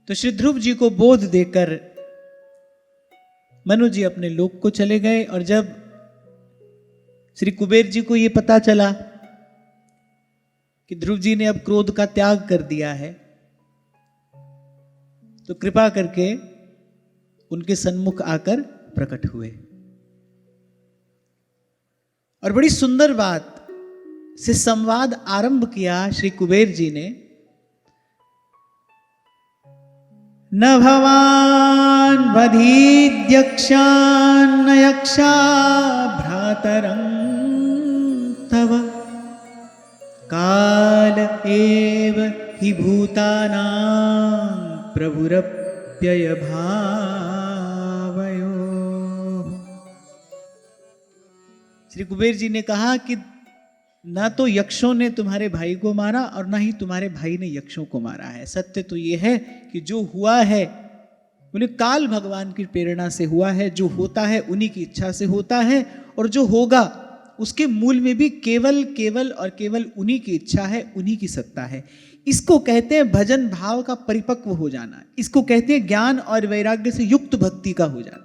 तो श्री ध्रुव जी को बोध देकर मनु जी अपने लोक को चले गए। और जब श्री कुबेर जी को यह पता चला कि ध्रुव जी ने अब क्रोध का त्याग कर दिया है, तो कृपा करके उनके सन्मुख आकर प्रकट हुए और बड़ी सुंदर बात से संवाद आरंभ किया श्री कुबेर जी ने। न भवान वधीद्यक्षान न यक्षा भ्रातरं तव काल एव हि भूतानां प्रभुरप्यय भावयो। श्री कुबेर जी ने कहा कि ना तो यक्षों ने तुम्हारे भाई को मारा और ना ही तुम्हारे भाई ने यक्षों को मारा है। सत्य तो ये है कि जो हुआ है बोले काल भगवान की प्रेरणा से हुआ है, जो होता है उन्हीं की इच्छा से होता है, और जो होगा उसके मूल में भी केवल केवल और केवल उन्हीं की इच्छा है, उन्हीं की सत्ता है। इसको कहते हैं भजन भाव का परिपक्व हो जाना, इसको कहते हैं ज्ञान और वैराग्य से युक्त भक्ति का हो जाना।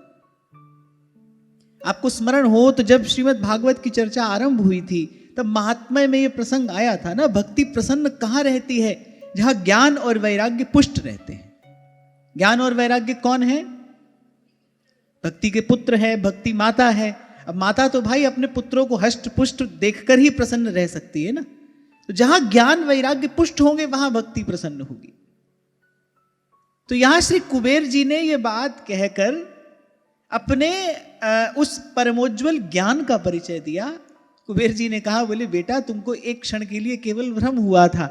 आपको स्मरण हो तो जब श्रीमद् भागवत की चर्चा आरंभ हुई थी तब महात्म्य में यह प्रसंग आया था ना, भक्ति प्रसन्न कहां रहती है? जहां ज्ञान और वैराग्य पुष्ट रहते हैं। ज्ञान और वैराग्य कौन है? भक्ति के पुत्र है, भक्ति माता है। अब माता तो भाई अपने पुत्रों को हष्ट पुष्ट देखकर ही प्रसन्न रह सकती है ना। तो जहां ज्ञान वैराग्य पुष्ट होंगे वहां भक्ति प्रसन्न होगी। तो यहां श्री कुबेर जी ने यह बात कहकर अपने उस परमोज्वल ज्ञान का परिचय दिया। कुबेर जी ने कहा, बोले बेटा तुमको एक क्षण के लिए केवल भ्रम हुआ था,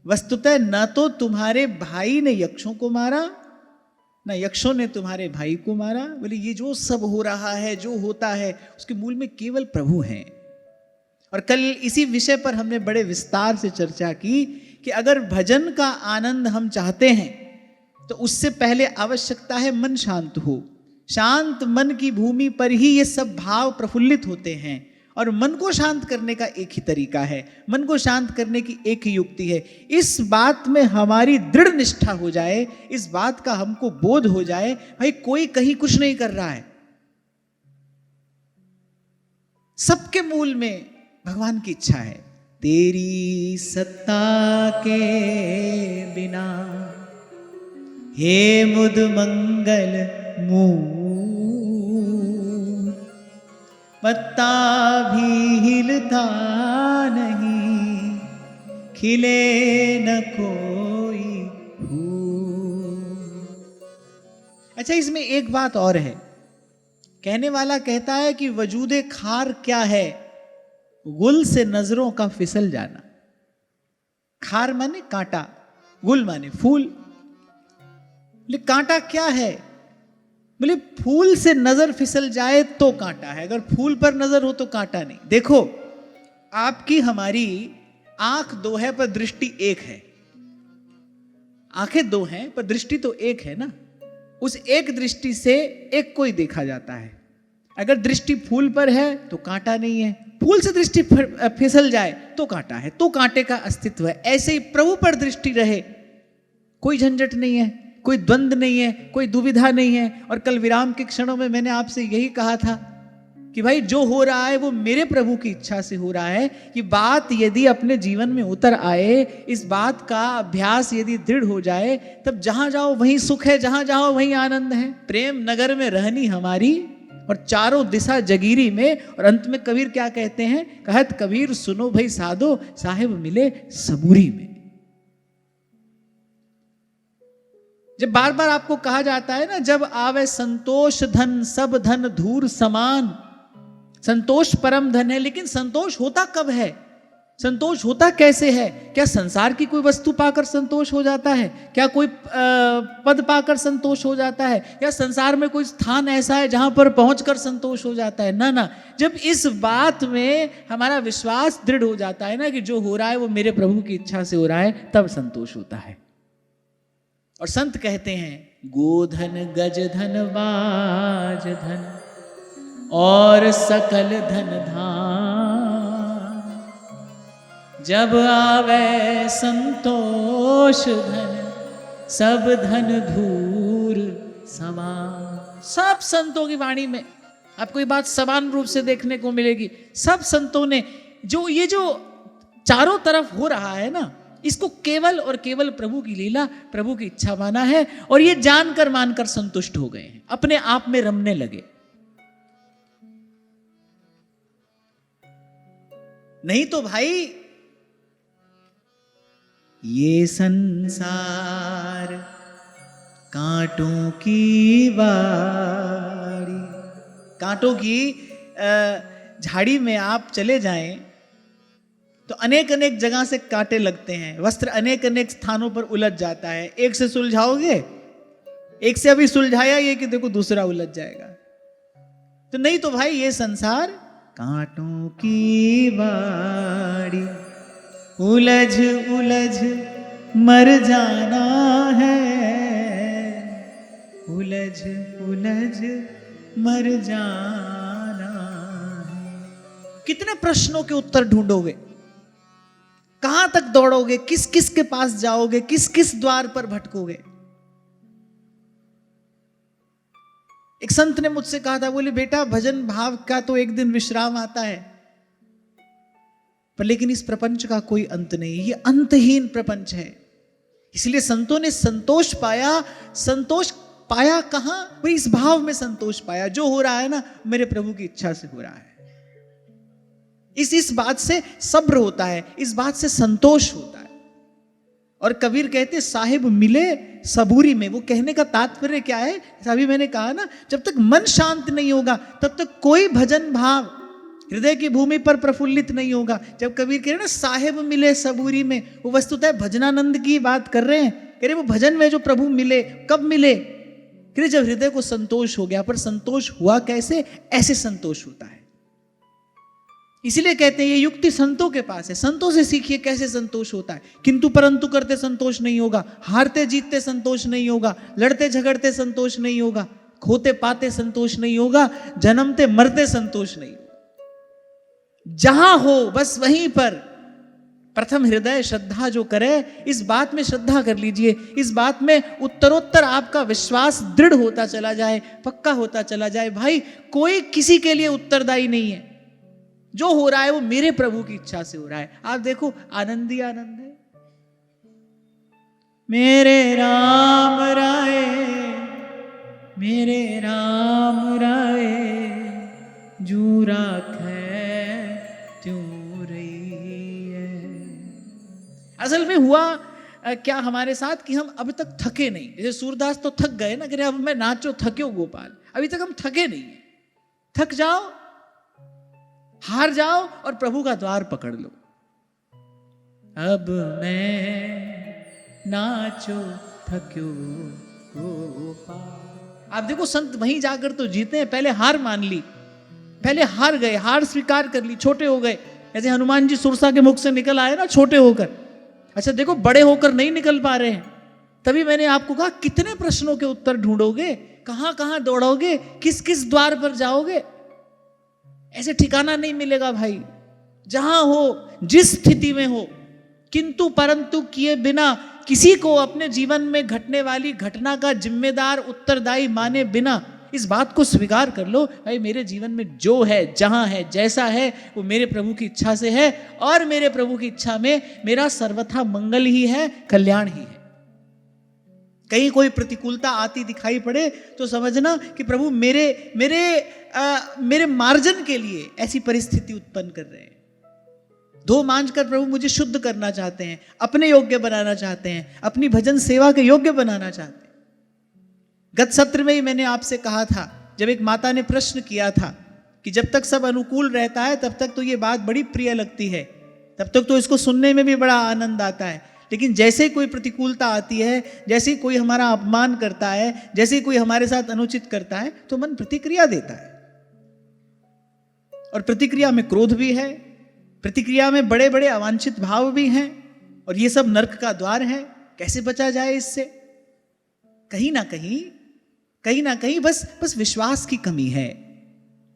वस्तुतः न तो तुम्हारे भाई ने यक्षों को मारा न यक्षों ने तुम्हारे भाई को मारा। बोले ये जो सब हो रहा है, जो होता है, उसके मूल में केवल प्रभु हैं। और कल इसी विषय पर हमने बड़े विस्तार से चर्चा की कि अगर भजन का आनंद हम चाहते हैं तो उससे पहले आवश्यकता है मन शांत हो। शांत मन की भूमि पर ही ये सब भाव प्रफुल्लित होते हैं। और मन को शांत करने का एक ही तरीका है, मन को शांत करने की एक ही युक्ति है। इस बात में हमारी दृढ़ निष्ठा हो जाए, इस बात का हमको बोध हो जाए, भाई कोई कहीं कुछ नहीं कर रहा है, सबके मूल में भगवान की इच्छा है। तेरी सत्ता के बिना हे मुद मंगल मूल पत्ता भी हिलता नहीं, खिले न कोई फूल। अच्छा, इसमें एक बात और है। कहने वाला कहता है कि वजूदे खार क्या है? गुल से नजरों का फिसल जाना। खार माने कांटा, गुल माने फूल। बोले कांटा क्या है? बोले फूल से नजर फिसल जाए तो कांटा है, अगर फूल पर नजर हो तो कांटा नहीं। देखो, आपकी हमारी आंख दो है पर दृष्टि एक है। आंखें दो हैं पर दृष्टि तो एक है ना। उस एक दृष्टि से एक को ही देखा जाता है। अगर दृष्टि फूल पर है तो कांटा नहीं है, फूल से दृष्टि फिसल जाए तो कांटा है, तो कांटे का अस्तित्व है। ऐसे ही प्रभु पर दृष्टि रहे, कोई झंझट नहीं है, कोई द्वंद नहीं है, कोई दुविधा नहीं है। और कल विराम के क्षणों में मैंने आपसे यही कहा था कि भाई जो हो रहा है वो मेरे प्रभु की इच्छा से हो रहा है। कि बात यदि अपने जीवन में उतर आए, इस बात का अभ्यास यदि दृढ़ हो जाए, तब जहां जाओ वहीं सुख है, जहां जाओ वहीं आनंद है। प्रेम नगर में रहनी हमारी और चारों दिशा जगीरी में। और अंत में कबीर क्या कहते हैं? कहत कबीर सुनो भाई साधो, साहिब मिले सबूरी में। जब बार बार आपको कहा जाता है ना, जब आवे संतोष धन सब धन धूर समान। संतोष परम धन है, लेकिन संतोष होता कब है? संतोष होता कैसे है? क्या संसार की कोई वस्तु पाकर संतोष हो जाता है? क्या कोई पद पाकर संतोष हो जाता है? या संसार में कोई स्थान ऐसा है जहां पर पहुंचकर संतोष हो जाता है? ना ना। जब इस बात में हमारा विश्वास दृढ़ हो जाता है ना कि जो हो रहा है वो मेरे प्रभु की इच्छा से हो रहा है, तब संतोष होता है। और संत कहते हैं, गोधन गज धन बाज धन और सकल धन धान, जब आवे संतोष धन सब धन धूर समान। सब संतों की वाणी में आपको ये बात समान रूप से देखने को मिलेगी। सब संतों ने जो चारों तरफ हो रहा है ना, इसको केवल और केवल प्रभु की लीला, प्रभु की इच्छा माना है, और ये जानकर मानकर संतुष्ट हो गए हैं, अपने आप में रमने लगे। नहीं तो भाई ये संसार कांटों की बाड़ी, कांटों की झाड़ी में आप चले जाएं तो अनेक अनेक जगह से कांटे लगते हैं, वस्त्र अनेक अनेक स्थानों पर उलझ जाता है। एक से सुलझाओगे, एक से अभी सुलझाया ये कि देखो दूसरा उलझ जाएगा। तो नहीं तो भाई ये संसार कांटों की बाड़ी, उलझ उलझ मर जाना है, उलझ उलझ मर जाना है। कितने प्रश्नों के उत्तर ढूंढोगे, कहां तक दौड़ोगे, किस किस के पास जाओगे, किस किस द्वार पर भटकोगे। एक संत ने मुझसे कहा था, बोले बेटा भजन भाव का तो एक दिन विश्राम आता है, पर लेकिन इस प्रपंच का कोई अंत नहीं, ये अंतहीन प्रपंच है। इसलिए संतों ने संतोष पाया। संतोष पाया कहां? वो इस भाव में संतोष पाया, जो हो रहा है ना मेरे प्रभु की इच्छा से हो रहा है। इस बात से सब्र होता है, इस बात से संतोष होता है। और कबीर कहते साहिब मिले सबूरी में। वो कहने का तात्पर्य क्या है? अभी मैंने कहा ना, जब तक मन शांत नहीं होगा तब तक कोई भजन भाव हृदय की भूमि पर प्रफुल्लित नहीं होगा। जब कबीर कह रहे ना साहिब मिले सबूरी में, वो वस्तुतः भजनानंद की बात कर रहे हैं। कह रहे वो भजन में जो प्रभु मिले, कब मिले? कह रहे जब हृदय को संतोष हो गया। पर संतोष हुआ कैसे? ऐसे संतोष होता है। इसीलिए कहते हैं ये युक्ति संतों के पास है, संतों से सीखिए कैसे संतोष होता है। किंतु परंतु करते संतोष नहीं होगा, हारते जीतते संतोष नहीं होगा, लड़ते झगड़ते संतोष नहीं होगा, खोते पाते संतोष नहीं होगा, जन्मते मरते संतोष नहीं होगा। जहां हो बस वहीं पर प्रथम हृदय श्रद्धा जो करे, इस बात में श्रद्धा कर लीजिए, इस बात में उत्तरोत्तर आपका विश्वास दृढ़ होता चला जाए, पक्का होता चला जाए। भाई कोई किसी के लिए उत्तरदायी नहीं है, जो हो रहा है वो मेरे प्रभु की इच्छा से हो रहा है। आप देखो आनंद ही आनंद है। मेरे राम राय, मेरे राम राय, जू राखै त्यों रही है। असल में हुआ क्या हमारे साथ कि हम अब तक थके नहीं। जैसे सूरदास तो थक गए ना, कि अब मैं नाचो थक्यो गोपाल, अभी तक हम थके नहीं है। थक जाओ, हार जाओ और प्रभु का द्वार पकड़ लो। अब मैं नाचो थक्यो गोपाल। आप देखो संत वहीं जाकर तो जीते हैं। पहले हार मान ली, पहले हार गए, हार स्वीकार कर ली, छोटे हो गए। जैसे हनुमान जी सुरसा के मुख से निकल आए ना छोटे होकर। अच्छा देखो बड़े होकर नहीं निकल पा रहे हैं। तभी मैंने आपको कहा कितने प्रश्नों के उत्तर ढूंढोगे, कहां कहां दौड़ोगे, किस किस द्वार पर जाओगे। ऐसे ठिकाना नहीं मिलेगा भाई। जहां हो, जिस स्थिति में हो, किंतु परंतु किए बिना, किसी को अपने जीवन में घटने वाली घटना का जिम्मेदार उत्तरदायी माने बिना इस बात को स्वीकार कर लो, भाई मेरे जीवन में जो है, जहां है, जैसा है, वो मेरे प्रभु की इच्छा से है, और मेरे प्रभु की इच्छा में मेरा सर्वथा मंगल ही है, कल्याण ही है। कहीं कोई प्रतिकूलता आती दिखाई पड़े तो समझना कि प्रभु मेरे मार्जन के लिए ऐसी परिस्थिति उत्पन्न कर रहे हैं। धो मांझ कर प्रभु मुझे शुद्ध करना चाहते हैं, अपने योग्य बनाना चाहते हैं, अपनी भजन सेवा के योग्य बनाना चाहते हैं। गत सत्र में ही मैंने आपसे कहा था, जब एक माता ने प्रश्न किया था कि जब तक सब अनुकूल रहता है तब तक तो ये बात बड़ी प्रिय लगती है, तब तक तो इसको सुनने में भी बड़ा आनंद आता है, लेकिन जैसे ही कोई प्रतिकूलता आती है, जैसे ही कोई हमारा अपमान करता है, जैसे ही कोई हमारे साथ अनुचित करता है, तो मन प्रतिक्रिया देता है। और प्रतिक्रिया में क्रोध भी है, प्रतिक्रिया में बड़े बड़े अवांछित भाव भी हैं, और ये सब नर्क का द्वार है। कैसे बचा जाए इससे? कहीं ना कहीं बस विश्वास की कमी है।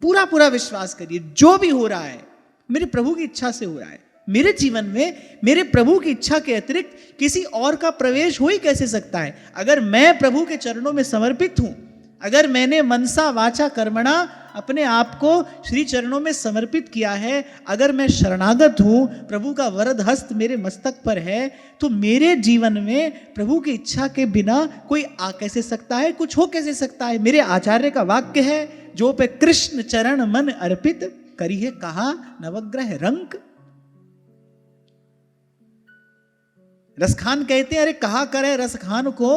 पूरा विश्वास करिए, जो भी हो रहा है मेरे प्रभु की इच्छा से हो रहा है, मेरे जीवन में मेरे प्रभु की इच्छा के अतिरिक्त किसी और का प्रवेश हो ही कैसे सकता है? अगर मैं प्रभु के चरणों में समर्पित हूं, अगर मैंने मनसा वाचा कर्मणा अपने आप को श्री चरणों में समर्पित किया है, अगर मैं शरणागत हूं, प्रभु का वरद हस्त मेरे मस्तक पर है, तो मेरे जीवन में प्रभु की इच्छा के बिना कोई आ कैसे सकता है, कुछ हो कैसे सकता है? मेरे आचार्य का वाक्य है, जो पे कृष्ण चरण मन अर्पित करी है कहा नवग्रह रंक। रसखान कहते हैं, अरे कहा करे रसखान को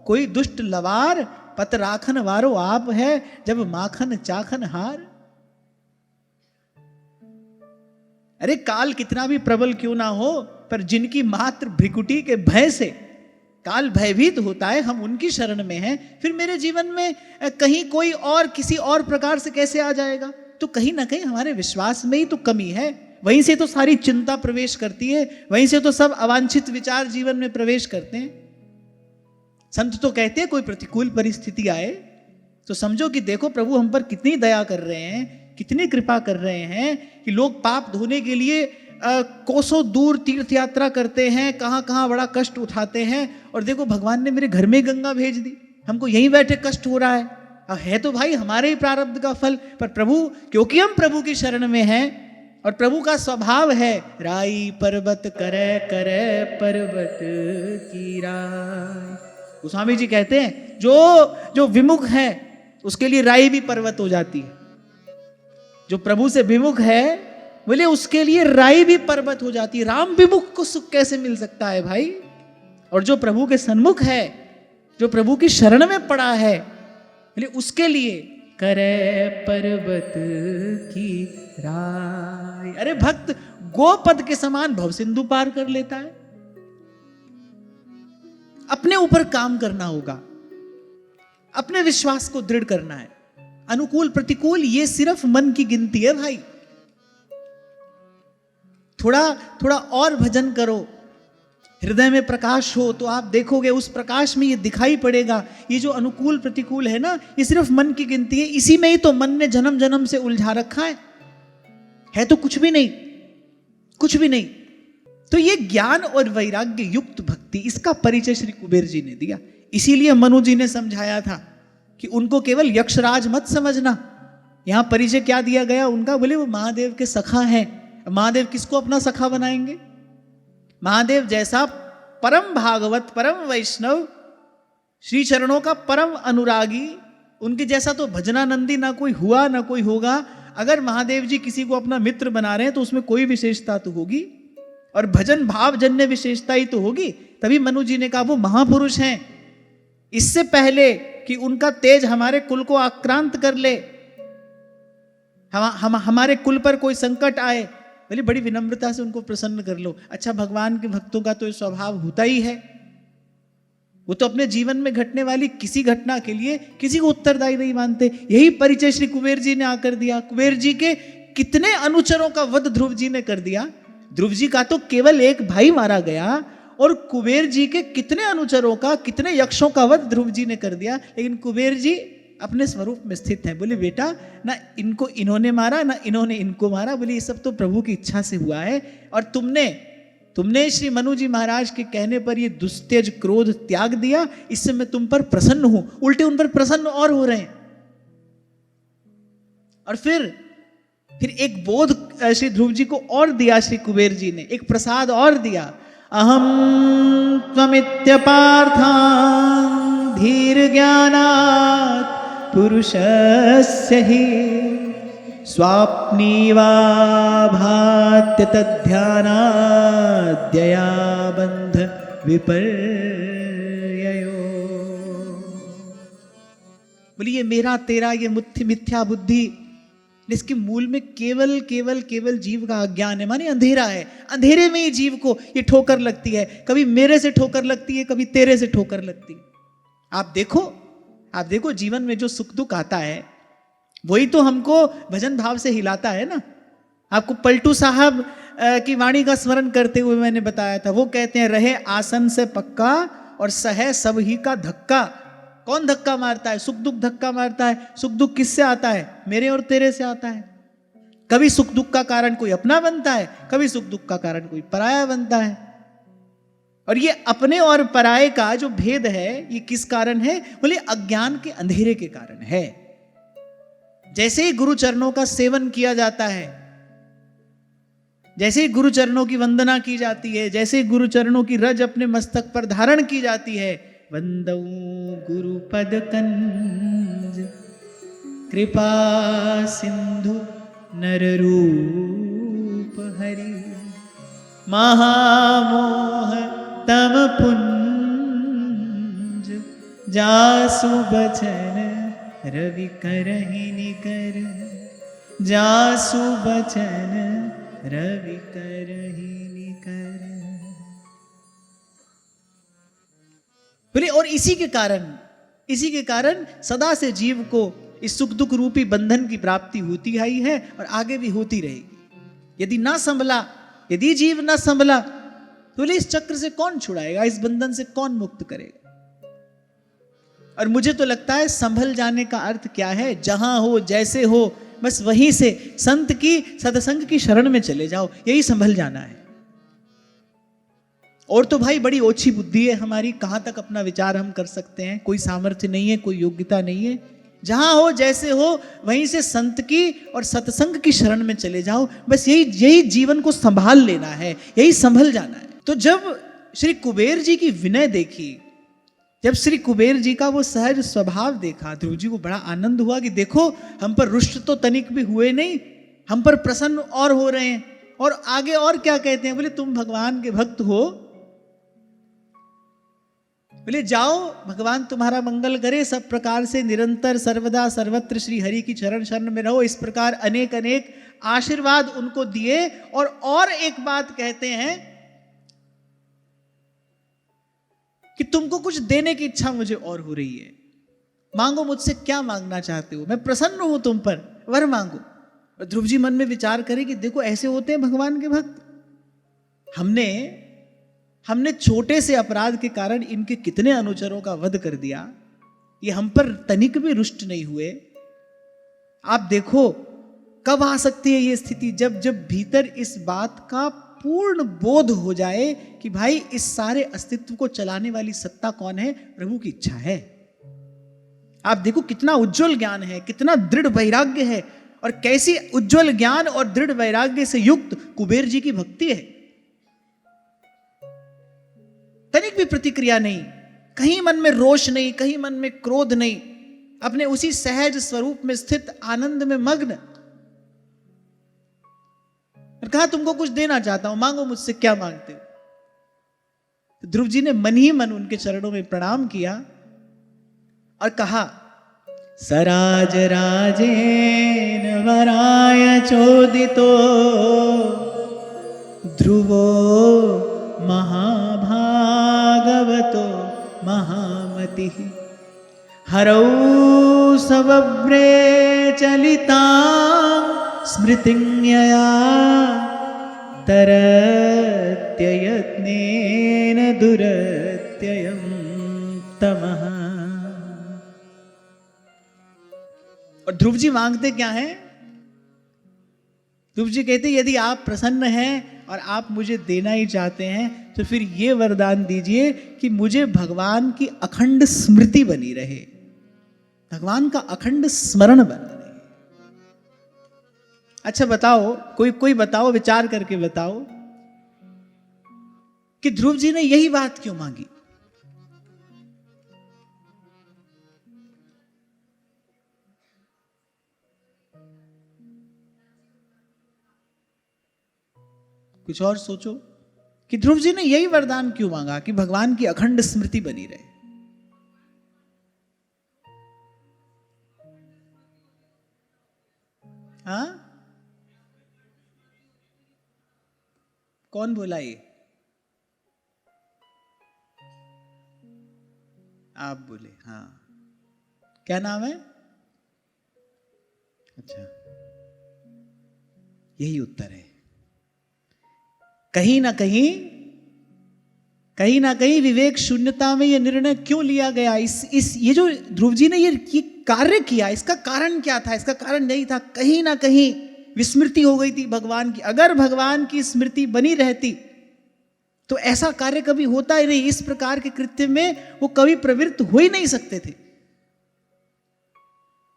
कोई दुष्ट लवार, पत राखन वारो आप है जब माखन चाखन हार। अरे काल कितना भी प्रबल क्यों ना हो, पर जिनकी मात्र भ्रिकुटी के भय से काल भयभीत होता है, हम उनकी शरण में हैं, फिर मेरे जीवन में कहीं कोई और किसी और प्रकार से कैसे आ जाएगा? तो कहीं ना कहीं हमारे विश्वास में ही तो कमी है, वहीं से तो सारी चिंता प्रवेश करती है, वहीं से तो सब अवांछित विचार जीवन में प्रवेश करते हैं। संत तो कहते हैं कोई प्रतिकूल परिस्थिति आए तो समझो कि देखो प्रभु हम पर कितनी दया कर रहे हैं, कितनी कृपा कर रहे हैं कि लोग पाप धोने के लिए कोसों दूर तीर्थ यात्रा करते हैं, कहाँ कहाँ बड़ा कष्ट उठाते हैं, और देखो भगवान ने मेरे घर में गंगा भेज दी, हमको यहीं बैठे कष्ट हो रहा है। अब है तो भाई हमारे ही प्रारब्ध का फल, पर प्रभु क्योंकि हम प्रभु की शरण में हैं और प्रभु का स्वभाव है राई पर्वत करे करे पर्वत की राय। गोस्वामी जी कहते हैं जो विमुख है उसके लिए राई भी पर्वत हो जाती है, जो प्रभु से विमुख है बोले उसके लिए राई भी पर्वत हो जाती है। राम विमुख को सुख कैसे मिल सकता है भाई? और जो प्रभु के सन्मुख है, जो प्रभु की शरण में पड़ा है, बोले उसके लिए करे पर्वत की राय। अरे भक्त गोपद के समान भव सिंधु पार कर लेता है। अपने ऊपर काम करना होगा, अपने विश्वास को दृढ़ करना है। अनुकूल प्रतिकूल ये सिर्फ मन की गिनती है भाई। थोड़ा और भजन करो, हृदय में प्रकाश हो तो आप देखोगे उस प्रकाश में ये दिखाई पड़ेगा। ये जो अनुकूल प्रतिकूल है ना, ये सिर्फ मन की गिनती है। इसी में ही तो मन ने जन्म जन्म से उलझा रखा है तो कुछ भी नहीं, कुछ भी नहीं। तो ये ज्ञान और वैराग्य युक्त भक्ति, इसका परिचय श्री कुबेर जी ने दिया। इसीलिए मनु जी ने समझाया था कि उनको केवल यक्षराज मत समझना। यहां परिचय क्या दिया गया उनका? बोले वो महादेव के सखा हैं। महादेव किसको अपना सखा बनाएंगे? महादेव जैसा परम भागवत, परम वैष्णव, श्री चरणों का परम अनुरागी, उनके जैसा तो भजनानंदी ना कोई हुआ ना कोई होगा। अगर महादेव जी किसी को अपना मित्र बना रहे हैं तो उसमें कोई विशेषता तो होगी, और भजन भावजन्य विशेषता ही तो होगी। तभी मनु जी ने कहा वो महापुरुष हैं। इससे पहले कि उनका तेज हमारे कुल को आक्रांत कर ले, हमारे कुल पर कोई संकट आए, बोले बड़ी विनम्रता से उनको प्रसन्न कर लो। अच्छा, भगवान के भक्तों का तो स्वभाव होता ही है, वो तो अपने जीवन में घटने वाली किसी घटना के लिए किसी को उत्तरदायी नहीं मानते। यही परिचय श्री कुबेर जी ने आकर दिया। कुबेर जी के कितने अनुचरों का वध ध्रुव जी ने कर दिया। ध्रुव जी का तो केवल एक भाई मारा गया, और कुबेर जी के कितने अनुचरों का, कितने यक्षों का वध ध्रुव जी ने कर दिया। लेकिन कुबेर जी अपने स्वरूप में स्थित हैं। बोले बेटा, ना इनको इन्होंने मारा ना इन्होंने इनको मारा, बोले ये सब तो प्रभु की इच्छा से हुआ है। और तुमने श्री मनु जी महाराज के कहने पर ये दुस्तेज क्रोध त्याग दिया, इससे मैं तुम पर प्रसन्न हूं। उल्टे उन पर प्रसन्न और हो रहे हैं। और फिर एक बोध श्री ध्रुव जी को और दिया श्री कुबेर जी ने, एक प्रसाद और दिया। अहम त्वमित्य पार्थां धीर ज्ञानात् पुरुषस्य हि स्वाप्नीवा भात्य तद्ध्यानाद्यया बंध विपर्ययो। बोलिए मेरा तेरा ये मिथ्या बुद्धि, इसके मूल में केवल केवल केवल जीव का अज्ञान है, माने अंधेरा है। अंधेरे में ही जीव को ये ठोकर लगती है। कभी मेरे से ठोकर लगती है, कभी तेरे से ठोकर लगती है। आप देखो जीवन में जो सुख दुख आता है वही तो हमको भजन भाव से हिलाता है ना। आपको पलटू साहब की वाणी का स्मरण करते हुए मैंने बताया था। वो कहते हैं रहे आसन से पक्का और सहे सब ही का धक्का। कौन धक्का मारता है? सुख दुख धक्का मारता है। सुख दुख किससे आता है? मेरे और तेरे से आता है। कभी सुख दुख का कारण कोई अपना बनता है, कभी सुख दुख का कारण कोई पराया बनता है। और ये अपने और पराये का जो भेद है, ये किस कारण है? बोले अज्ञान के अंधेरे के कारण है। जैसे ही गुरु चरणों का सेवन किया जाता है, जैसे ही गुरु चरणों की वंदना की जाती है, जैसे ही गुरु चरणों की रज अपने मस्तक पर धारण की जाती है, वंदऊ गुरु पद कंज कृपा सिंधु नर रूप हरि, महामोह तम पुंज जासु बचन रवि करहि निकर, जासु बचन रवि करहि निकर। बोले और इसी के कारण सदा से जीव को इस सुख दुख रूपी बंधन की प्राप्ति होती आई है और आगे भी होती रहेगी। यदि ना संभला, यदि जीव ना संभला, तो बोले इस चक्र से कौन छुड़ाएगा, इस बंधन से कौन मुक्त करेगा? और मुझे तो लगता है संभल जाने का अर्थ क्या है? जहां हो, जैसे हो, बस वहीं से संत की सत्संग की शरण में चले जाओ, यही संभल जाना है। और तो भाई बड़ी ओछी बुद्धि है हमारी, कहां तक अपना विचार हम कर सकते हैं? कोई सामर्थ्य नहीं है, कोई योग्यता नहीं है। जहां हो, जैसे हो, वहीं से संत की और सत्संग की शरण में चले जाओ, बस यही जीवन को संभाल लेना है, यही संभल जाना है। तो जब श्री कुबेर जी की विनय देखी, जब श्री कुबेर जी का वो सहज स्वभाव देखा, ध्रुव जी को बड़ा आनंद हुआ कि देखो हम पर रुष्ट तो तनिक भी हुए नहीं, हम पर प्रसन्न और हो रहे हैं। और आगे और क्या कहते हैं? बोले तुम भगवान के भक्त हो, बोले जाओ भगवान तुम्हारा मंगल करे, सब प्रकार से निरंतर सर्वदा सर्वत्र श्री हरि की चरण शरण में रहो। इस प्रकार अनेक अनेक आशीर्वाद उनको दिए। और एक बात कहते हैं कि तुमको कुछ देने की इच्छा मुझे और हो रही है, मांगो मुझसे, क्या मांगना चाहते हो? मैं प्रसन्न हूं तुम पर, वर मांगो। और ध्रुव जी मन में विचार करे कि देखो ऐसे होते हैं भगवान के भक्त। हमने छोटे से अपराध के कारण इनके कितने अनुचरों का वध कर दिया, ये हम पर तनिक भी रुष्ट नहीं हुए। आप देखो कब आ सकती है ये स्थिति? जब भीतर इस बात का पूर्ण बोध हो जाए कि भाई इस सारे अस्तित्व को चलाने वाली सत्ता कौन है? प्रभु की इच्छा है। आप देखो कितना उज्जवल ज्ञान है, कितना दृढ़ वैराग्य है, और कैसी उज्जवल ज्ञान और दृढ़ वैराग्य से युक्त कुबेर जी की भक्ति है। तनिक भी प्रतिक्रिया नहीं, कहीं मन में रोष नहीं, कहीं मन में क्रोध नहीं, अपने उसी सहज स्वरूप में स्थित आनंद में मग्न। और कहा तुमको कुछ देना चाहता हूं, मांगो मुझसे, क्या मांगते हो? तो ध्रुव जी ने मन ही मन उनके चरणों में प्रणाम किया और कहा, सराज राजेन वराय चोदितो ध्रुवो महाभागवतो महामति हरौ सवव्रे चलिता स्मृतिज्ञया तरत्ययत्नेन दुरत्ययं तमः। और ध्रुव जी मांगते क्या हैं? ध्रुव जी कहते यदि आप प्रसन्न हैं और आप मुझे देना ही चाहते हैं तो फिर ये वरदान दीजिए कि मुझे भगवान की अखंड स्मृति बनी रहे, भगवान का अखंड स्मरण बना रहे। अच्छा बताओ, कोई बताओ, विचार करके बताओ कि ध्रुव जी ने यही बात क्यों मांगी? कुछ और सोचो कि ध्रुव जी ने यही वरदान क्यों मांगा कि भगवान की अखंड स्मृति बनी रहे? हाँ, कौन बोला ये? आप बोले। हाँ, क्या नाम है? अच्छा, यही उत्तर है। कहीं ना कहीं विवेक शून्यता में यह निर्णय क्यों लिया गया? ये जो ध्रुव जी ने ये कार्य किया, इसका कारण क्या था? इसका कारण यही था, कहीं ना कहीं विस्मृति हो गई थी भगवान की। अगर भगवान की स्मृति बनी रहती तो ऐसा कार्य कभी होता ही नहीं, इस प्रकार के कृत्य में वो कभी प्रवृत्त हो ही नहीं सकते थे।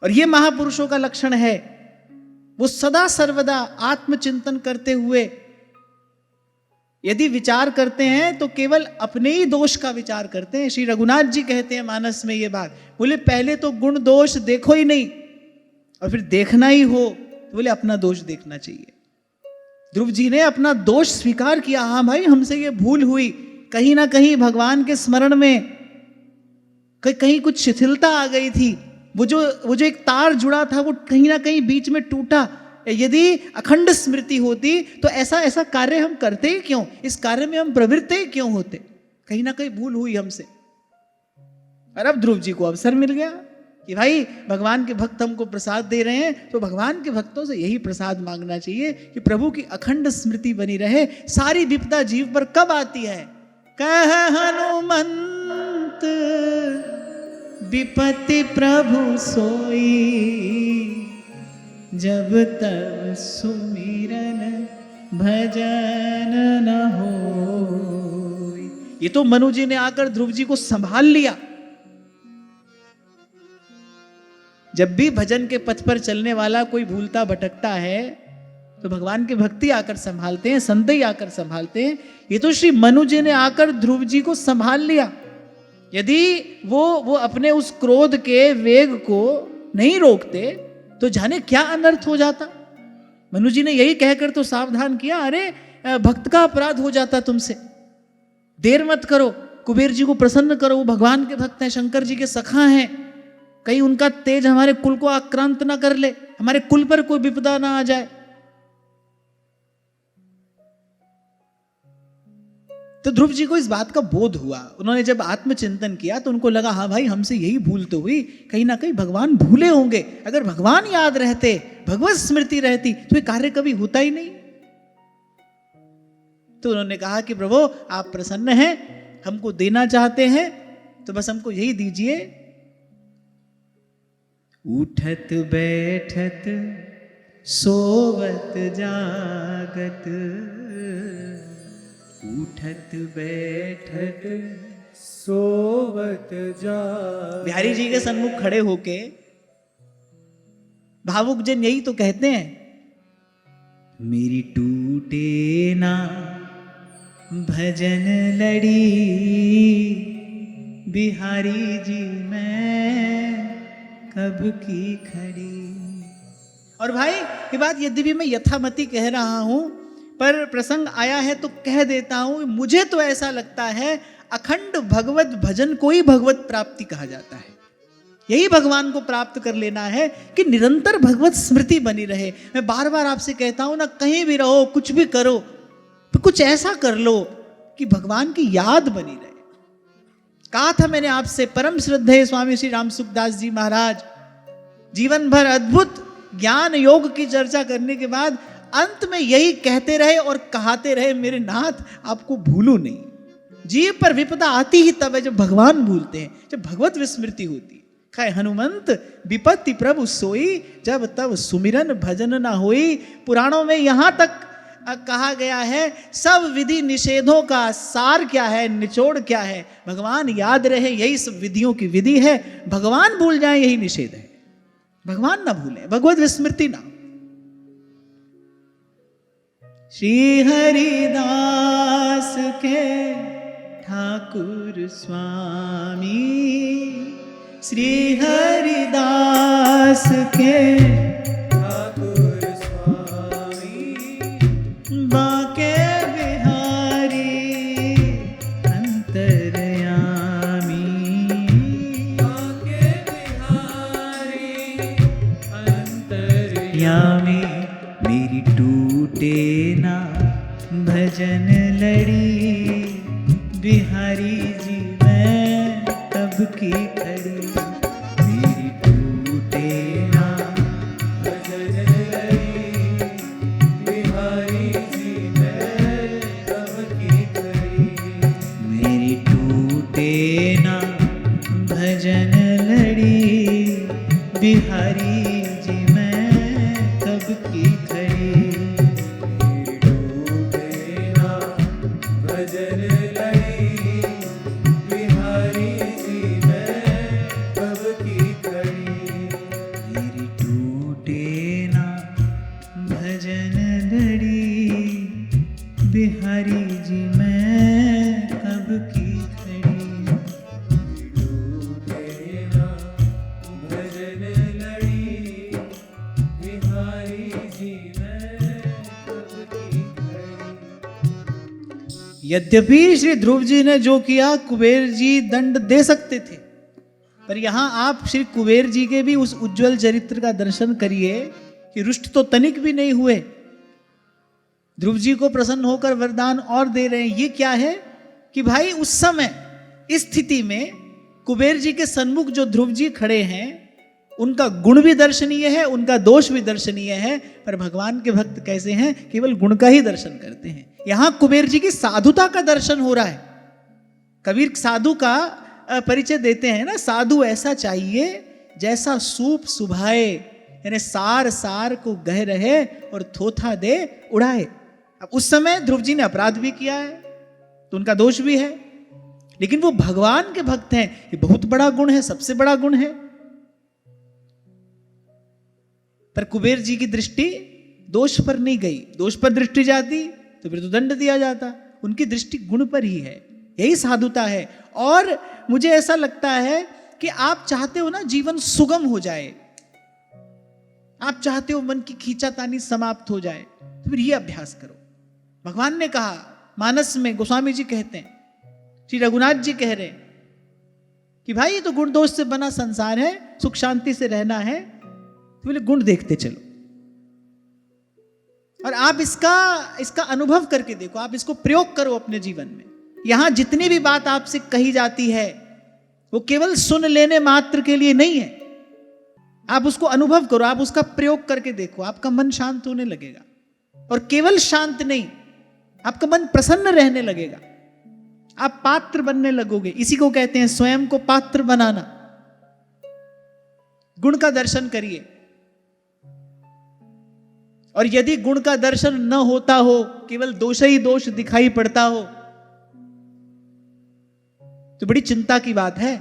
और ये महापुरुषों का लक्षण है, वो सदा सर्वदा आत्मचिंतन करते हुए यदि विचार करते हैं तो केवल अपने ही दोष का विचार करते हैं। श्री रघुनाथ जी कहते हैं मानस में ये बात, बोले पहले तो गुण दोष देखो ही नहीं, और फिर देखना ही हो तो बोले अपना दोष देखना चाहिए। ध्रुव जी ने अपना दोष स्वीकार किया, हाँ भाई हमसे ये भूल हुई, कहीं ना कहीं भगवान के स्मरण में कहीं कुछ शिथिलता आ गई थी, वो जो एक तार जुड़ा था वो कहीं ना कहीं बीच में टूटा। यदि अखंड स्मृति होती तो ऐसा कार्य हम करते ही क्यों, इस कार्य में हम प्रवृत्त ही क्यों होते, कहीं ना कहीं भूल हुई हमसे। और अब ध्रुव जी को अवसर मिल गया कि भाई भगवान के भक्त हमको प्रसाद दे रहे हैं, तो भगवान के भक्तों से यही प्रसाद मांगना चाहिए कि प्रभु की अखंड स्मृति बनी रहे। सारी विपदा जीव पर कब आती है, कह हनुमंत विपत्ति प्रभु सोई, जब तब सुमिरन भजन न हो। ये तो मनु जी ने आकर ध्रुव जी को संभाल लिया। जब भी भजन के पथ पर चलने वाला कोई भूलता भटकता है तो भगवान के भक्ति आकर संभालते हैं, संत ही आकर संभालते हैं। ये तो श्री मनु जी ने आकर ध्रुव जी को संभाल लिया। यदि वो अपने उस क्रोध के वेग को नहीं रोकते तो जाने क्या अनर्थ हो जाता। मनु जी ने यही कहकर तो सावधान किया, अरे भक्त का अपराध हो जाता तुमसे, देर मत करो, कुबेर जी को प्रसन्न करो, वो भगवान के भक्त हैं, शंकर जी के सखा हैं, कहीं उनका तेज हमारे कुल को आक्रांत ना कर ले, हमारे कुल पर कोई विपदा ना आ जाए। तो ध्रुव जी को इस बात का बोध हुआ। उन्होंने जब आत्मचिंतन किया तो उनको लगा हाँ भाई हमसे यही भूल तो हुई, कहीं ना कहीं भगवान भूले होंगे। अगर भगवान याद रहते, भगवत स्मृति रहती तो ये कार्य कभी होता ही नहीं। तो उन्होंने कहा कि प्रभु आप प्रसन्न हैं, हमको देना चाहते हैं तो बस हमको यही दीजिए। उठत बैठत सोवत जागत, उठत बैठत सोवत जागत। बिहारी जी के सन्मुख खड़े होके भावुक जन यही तो कहते हैं, मेरी टूटे ना भजन लड़ी, बिहारी जी मैं कब की खड़ी। और भाई ये बात यद्यपि मैं यथामति कह रहा हूं, पर प्रसंग आया है तो कह देता हूं। मुझे तो ऐसा लगता है अखंड भगवत भजन को ही भगवत प्राप्ति कहा जाता है। यही भगवान को प्राप्त कर लेना है कि निरंतर भगवत स्मृति बनी रहे। मैं बार बार आपसे कहता हूं ना, कहीं भी रहो, कुछ भी करो, तो कुछ ऐसा कर लो कि भगवान की याद बनी रहे। कहा था मैंने आपसे, परम श्रद्धेय स्वामी श्री राम सुखदास जी महाराज जीवन भर अद्भुत ज्ञान योग की चर्चा करने के बाद अंत में यही कहते रहे और कहाते रहे, मेरे नाथ आपको भूलू नहीं। जीव पर विपदा आती ही तब है जब भगवान भूलते हैं, जब भगवत विस्मृति होती। खाए हनुमंत विपत्ति प्रभु सोई, जब तब सुमिरन भजन ना होई। पुराणों में यहां तक कहा गया है, सब विधि निषेधों का सार क्या है, निचोड़ क्या है, भगवान याद रहे यही सब विधियों की विधि है। भगवान भूल जाए यही निषेध है। भगवान ना भूले, भगवत विस्मृति ना। श्री हरिदास के ठाकुर स्वामी, श्री हरिदास के ठाकुर स्वामी, बाके बिहारी अंतर्यामी, बाके बिहारी अंतर्यामी। मेरी टूटे ना भजन लड़ी, बिहारी जी मैं तब की खड़ी। मेरी टूटे ना भजन लड़ी, बिहारी जी मैं तब की खड़ी। मेरी टूटे ना भजन लड़ी, बिहारी जी मैं तब की खड़ी। यद्यपि श्री ध्रुव जी ने जो किया कुबेर जी दंड दे सकते थे, पर यहां आप श्री कुबेर जी के भी उस उज्जवल चरित्र का दर्शन करिए कि रुष्ट तो तनिक भी नहीं हुए, ध्रुव जी को प्रसन्न होकर वरदान और दे रहे हैं। ये क्या है कि भाई उस समय इस स्थिति में कुबेर जी के सन्मुख जो ध्रुव जी खड़े हैं उनका गुण भी दर्शनीय है, उनका दोष भी दर्शनीय है, पर भगवान के भक्त कैसे हैं, केवल गुण का ही दर्शन करते हैं। यहां कुबेर जी की साधुता का दर्शन हो रहा है। कबीर साधु का परिचय देते हैं ना, साधु ऐसा चाहिए जैसा सूप सुभाए, यानी सार सार को गह रहे और थोथा दे उड़ाए। अब उस समय ध्रुव जी ने अपराध भी किया है तो उनका दोष भी है, लेकिन वो भगवान के भक्त हैं, ये बहुत बड़ा गुण है, सबसे बड़ा गुण है। पर कुबेर जी की दृष्टि दोष पर नहीं गई, दोष पर दृष्टि जाती तो फिर तो दंड दिया जाता। उनकी दृष्टि गुण पर ही है, यही साधुता है। और मुझे ऐसा लगता है कि आप चाहते हो ना जीवन सुगम हो जाए, आप चाहते हो मन की खींचातानी समाप्त हो जाए, तो फिर ये अभ्यास करो। भगवान ने कहा मानस में, गोस्वामी जी कहते हैं, श्री रघुनाथ जी कह रहे हैं कि भाई ये तो गुण दोष से बना संसार है, सुख शांति से रहना है, तो बोले गुण देखते चलो और आप इसका अनुभव करके देखो, आप इसको प्रयोग करो अपने जीवन में। यहां जितनी भी बात आपसे कही जाती है वो केवल सुन लेने मात्र के लिए नहीं है, आप उसको अनुभव करो, आप उसका प्रयोग करके देखो, आपका मन शांत होने लगेगा। और केवल शांत नहीं, आपका मन प्रसन्न रहने लगेगा, आप पात्र बनने लगोगे। इसी को कहते हैं स्वयं को पात्र बनाना। गुण का दर्शन करिए, और यदि गुण का दर्शन न होता हो, केवल दोष ही दोष दिखाई पड़ता हो, तो बड़ी चिंता की बात है।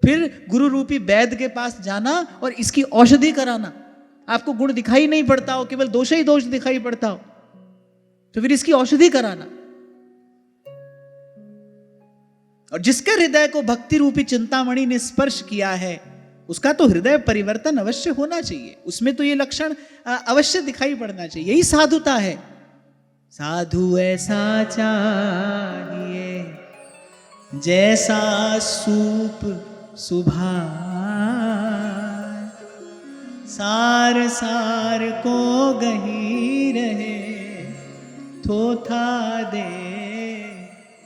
फिर गुरु रूपी वैद्य के पास जाना और इसकी औषधि कराना। आपको गुण दिखाई नहीं पड़ता हो, केवल दोष ही दोष दिखाई पड़ता हो, तो फिर इसकी औषधि कराना। और जिसके हृदय को भक्ति रूपी चिंतामणि ने स्पर्श किया है, उसका तो हृदय परिवर्तन अवश्य होना चाहिए, उसमें तो ये लक्षण अवश्य दिखाई पड़ना चाहिए। यही साधुता है। साधु ऐसा चाहिए जैसा सूप सुभाए, सार सार को गही रहे, थोथा दे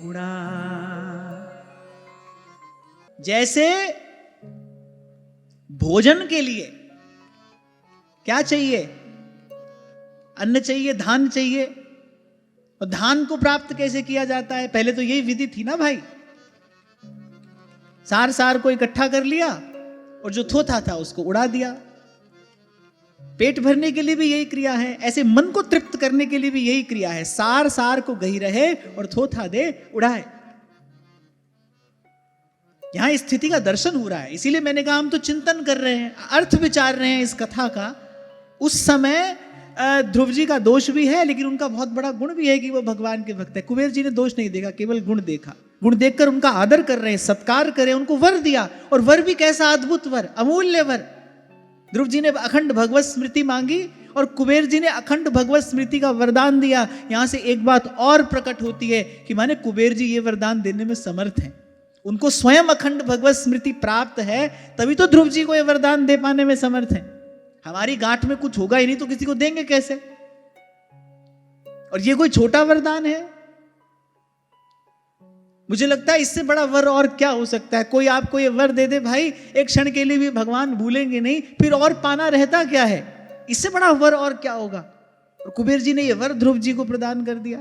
उड़ा। जैसे भोजन के लिए क्या चाहिए, अन्न चाहिए, धान चाहिए, और धान को प्राप्त कैसे किया जाता है, पहले तो यही विधि थी ना भाई, सार सार को इकट्ठा कर लिया और जो थोथा था उसको उड़ा दिया। पेट भरने के लिए भी यही क्रिया है, ऐसे मन को तृप्त करने के लिए भी यही क्रिया है, सार सार को गही रहे और थोथा दे उड़ाए। यहां स्थिति का दर्शन हो रहा है, इसीलिए मैंने कहा हम तो चिंतन कर रहे हैं, अर्थ विचार रहे हैं इस कथा का। उस समय ध्रुव जी का दोष भी है, लेकिन उनका बहुत बड़ा गुण भी है कि वो भगवान के भक्त है। कुबेर जी ने दोष नहीं देखा, केवल गुण देखा। गुण देखकर उनका आदर कर रहे हैं, सत्कार करें, उनको वर दिया, और वर भी कैसा अद्भुत वर, अमूल्य वर। ध्रुव जी ने अखंड भगवत स्मृति मांगी और कुबेर जी ने अखंड भगवत स्मृति का वरदान दिया। यहां से एक बात और प्रकट होती है कि माने कुबेर जी ये वरदान देने में समर्थ हैं, उनको स्वयं अखंड भगवत स्मृति प्राप्त है, तभी तो ध्रुव जी को यह वरदान दे पाने में समर्थ है। हमारी गांठ में कुछ होगा ही नहीं तो किसी को देंगे कैसे? और ये कोई छोटा वरदान है? मुझे लगता है इससे बड़ा वर और क्या हो सकता है। कोई आपको ये वर दे दे भाई, एक क्षण के लिए भी भगवान भूलेंगे नहीं, फिर और पाना रहता क्या है? इससे बड़ा वर और क्या होगा? और कुबेर जी ने ये वर ध्रुव जी को प्रदान कर दिया।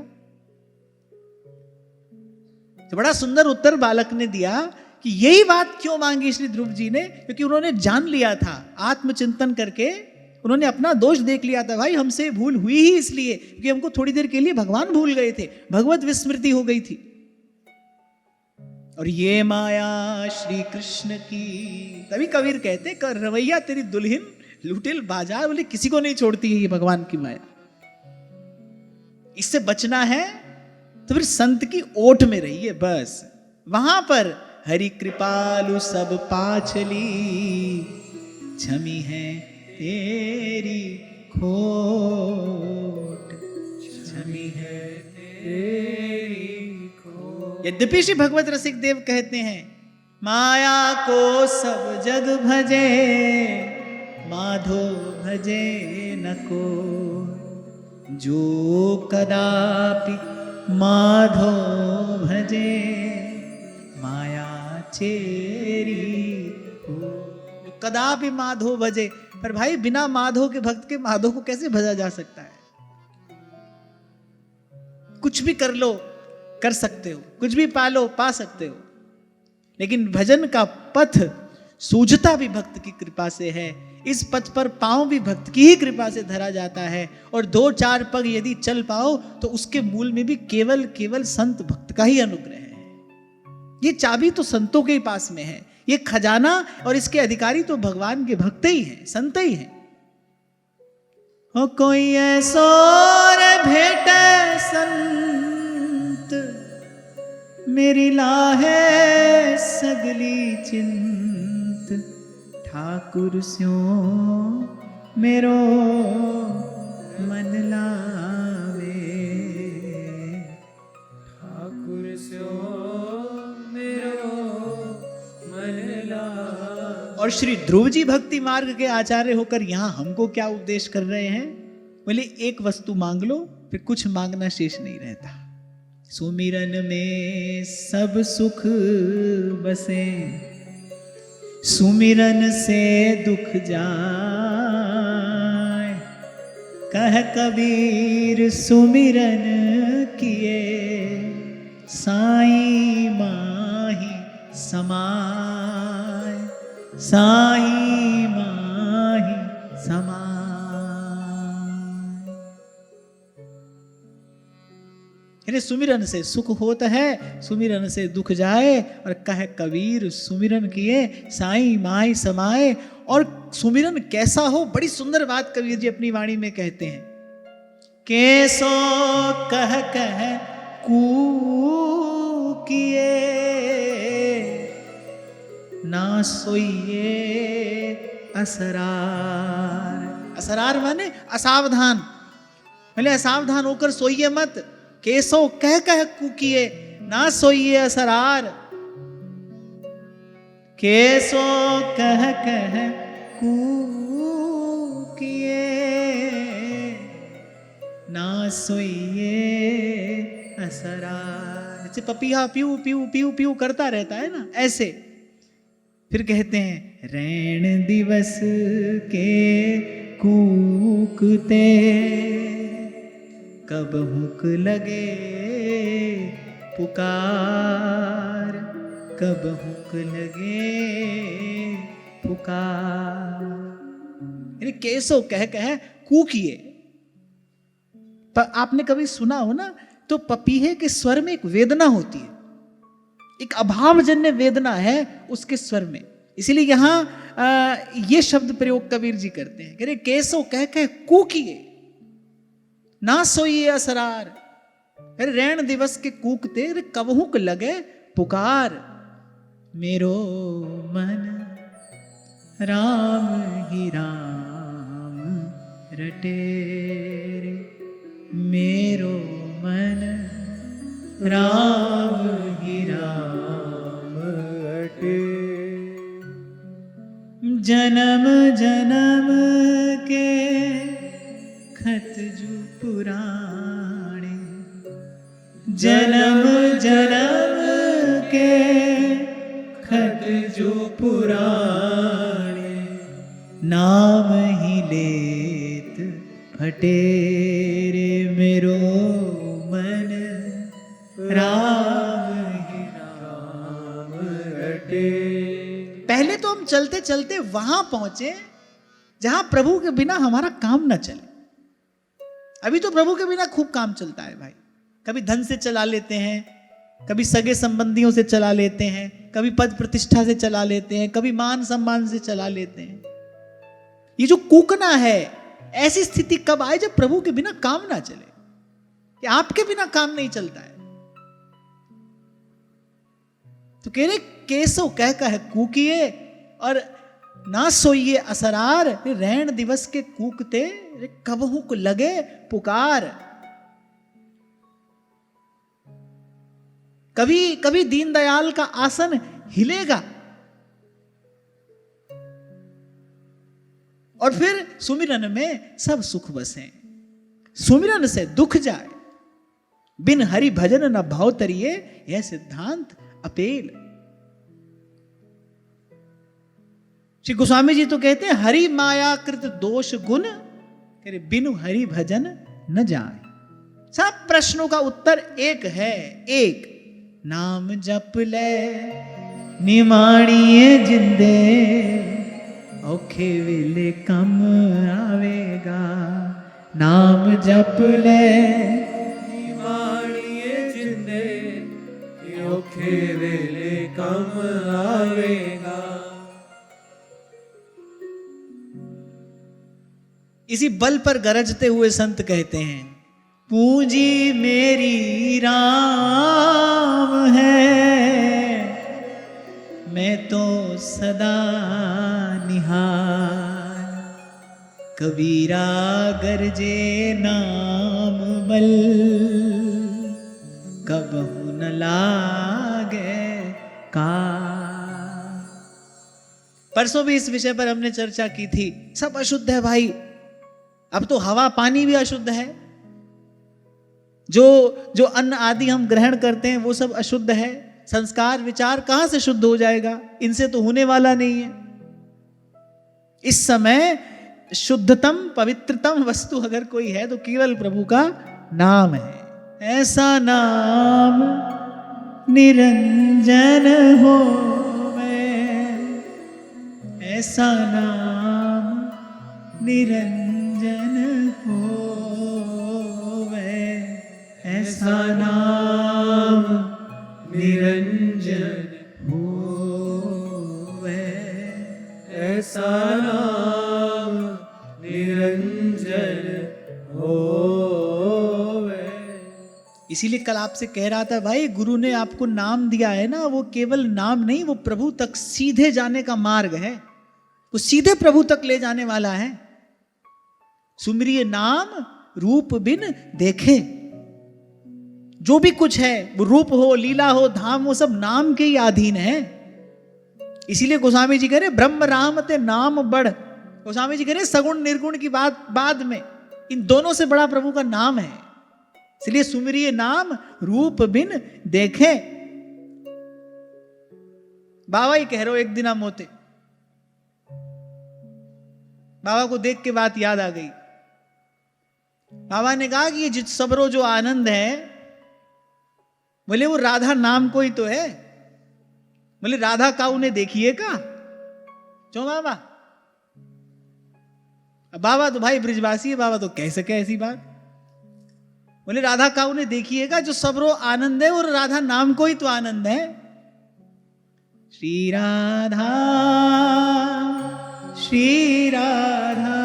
तो बड़ा सुंदर उत्तर बालक ने दिया कि यही बात क्यों मांगी श्री ध्रुव जी ने, क्योंकि उन्होंने जान लिया था, आत्मचिंतन करके उन्होंने अपना दोष देख लिया था। भाई हमसे भूल हुई ही इसलिए क्योंकि हमको थोड़ी देर के लिए भगवान भूल गए थे, भगवत विस्मृति हो गई थी। और ये माया श्री कृष्ण की, तभी कबीर कहते कर रवैया तेरी दुल्हन लुटिल बाजार, बोले किसी को नहीं छोड़ती है ये भगवान की माया। इससे बचना है तो फिर संत की ओट में रहिए, बस वहां पर हरि कृपालु सब पाछली, छमी है तेरी खोट, छमी है तेरी यद्यपि श्री भगवत रसिक देव कहते हैं, माया को सब जग भजे, माधो भजे न को, जो कदापि माधो भजे, माया चेरी हो। कदापि माधो भजे, पर भाई बिना माधो के भक्त के माधो को कैसे भजा जा सकता है? कुछ भी कर लो, कर सकते हो, कुछ भी पालो, पा सकते हो, लेकिन भजन का पथ सूझता भी भक्त की कृपा से है। इस पथ पर पांव भी भक्त की ही कृपा से धरा जाता है, और 2-4 पग यदि चल पाओ तो उसके मूल में भी केवल केवल संत भक्त का ही अनुग्रह है। ये चाबी तो संतों के ही पास में है, ये खजाना और इसके अधिकारी तो भगवान के भक्त ही हैं, संत ही हैं। हो कोई ऐसो रे भेटे संत, मेरी लाहे सगली चिंत, ठाकुर स्यो मेरो मन लावे, ठाकुर स्यो मेरो मन लावे। और श्री ध्रुव जी भक्ति मार्ग के आचार्य होकर यहाँ हमको क्या उपदेश कर रहे हैं? बोले एक वस्तु मांग लो, फिर कुछ मांगना शेष नहीं रहता। सुमिरन में सब सुख बसे, सुमिरन से दुख जाए, कह कबीर सुमिरन किए, साईं माही समाय, साईं माही समाय। सुमिरन से सुख होता है, सुमिरन से दुख जाए, और कहे कबीर सुमिरन किए, साईं माई समाए। और सुमिरन कैसा हो, बड़ी सुंदर बात कबीर जी अपनी वाणी में कहते हैं, कैसो कह कूकिए, ना सोइए असरार। असरार माने असावधान, पहले असावधान होकर सोइए मत। कैसो कह कूकिए, ना सोइए असरार। कैसो कह कूकिए, ना सोइए असरार। जैसे पपीहा प्यू प्यू प्यू प्यू करता रहता है ना, ऐसे। फिर कहते हैं, रैन दिवस के कूकते, कब हुक लगे पुकार, कब हुक लगे पुकार। यानी कैसो कह कूकिए। पर आपने कभी सुना हो ना, तो पपीहे के स्वर में एक वेदना होती है, एक अभावजन्य वेदना है उसके स्वर में। इसीलिए यहां ये शब्द प्रयोग कबीर जी करते हैं, कह रहे कैसो कह कूकिए, ना सोइए असरार। अरे रैन दिवस के कूकते, अरे कबहुक लगे पुकार। मेरो मन राम ही राम रटे रे, मेरो मन राम ही राम रटे। जन्म जन्म के खत जो पुराणे, जन्म जन्म के खत जो पुराणे, नाम ही लेत फटे रे, मेरो मन राम ही राम रटे। पहले तो हम चलते चलते वहां पहुंचे जहां प्रभु के बिना हमारा काम ना चले। अभी तो प्रभु के बिना खूब काम चलता है भाई। कभी धन से चला लेते हैं, कभी सगे संबंधियों से चला लेते हैं, कभी पद प्रतिष्ठा से चला लेते हैं, कभी मान सम्मान से चला लेते हैं। ये जो कूकना है, ऐसी स्थिति कब आए जब प्रभु के बिना काम ना चले, कि आपके बिना काम नहीं चलता है। तो कह रहे कैसो कह कूकिए, और ना सोइए असरार। रैन दिवस के कूकते, कबहू को लगे पुकार। कभी कभी दीनदयाल का आसन हिलेगा और फिर सुमिरन में सब सुख बसे। सुमिरन से दुख जाए, बिन हरि भजन न भाव तरिए, यह सिद्धांत अपेल। श्री गोस्वामी जी तो कहते हैं हरि माया कृत दोष गुण, कह बिनु हरि भजन न जाए। सब प्रश्नों का उत्तर एक है, एक नाम जप ले निमाणिए जिंदे, औखे वेले कम आवेगा। नाम जप ले निमाणिए जिंदे, औखे वेले कम आवेगा। इसी बल पर गरजते हुए संत कहते हैं पूंजी मेरी राम है, मैं तो सदा निहार। कबीरा गरजे नाम बल, कबहु न लागे का। परसों भी इस विषय पर हमने चर्चा की थी। सब अशुद्ध है भाई, अब तो हवा पानी भी अशुद्ध है। जो अन्न आदि हम ग्रहण करते हैं वो सब अशुद्ध है। संस्कार विचार कहां से शुद्ध हो जाएगा, इनसे तो होने वाला नहीं है। इस समय शुद्धतम पवित्रतम वस्तु अगर कोई है तो केवल प्रभु का नाम है। ऐसा नाम निरंजन हो ऐसा नाम निरंजन होवे, ऐसा नाम निरंजन होवे, ऐसा नाम निरंजन होवे। इसीलिए कल आपसे कह रहा था भाई, गुरु ने आपको नाम दिया है ना, वो केवल नाम नहीं, वो प्रभु तक सीधे जाने का मार्ग है, वो सीधे प्रभु तक ले जाने वाला है। सुमिरिए नाम रूप बिन देखे। जो भी कुछ है वो रूप हो, लीला हो, धाम हो, सब नाम के ही अधीन है। इसीलिए गोस्वामी जी कह रहे ब्रह्म राम ते नाम बढ़। गोस्वामी जी कह रहे सगुण निर्गुण की बात बाद में, इन दोनों से बड़ा प्रभु का नाम है। इसलिए सुमिरिए नाम रूप बिन देखे। बाबा ही कह रहे हो, एक दिन हम होते, बाबा को देख के बात याद आ गई। बाबा ने कहा कि ये सबरो जो आनंद है, बोले वो राधा नाम को ही तो है। बोले राधा काऊ ने देखिए का? क्यों बाबा? बाबा तो भाई ब्रिजवासी है, बाबा तो कह सके ऐसी बात। बोले राधा काऊ ने देखिएगा, जो सबरो आनंद है वो राधा नाम को ही तो आनंद है। श्री राधा श्री राधा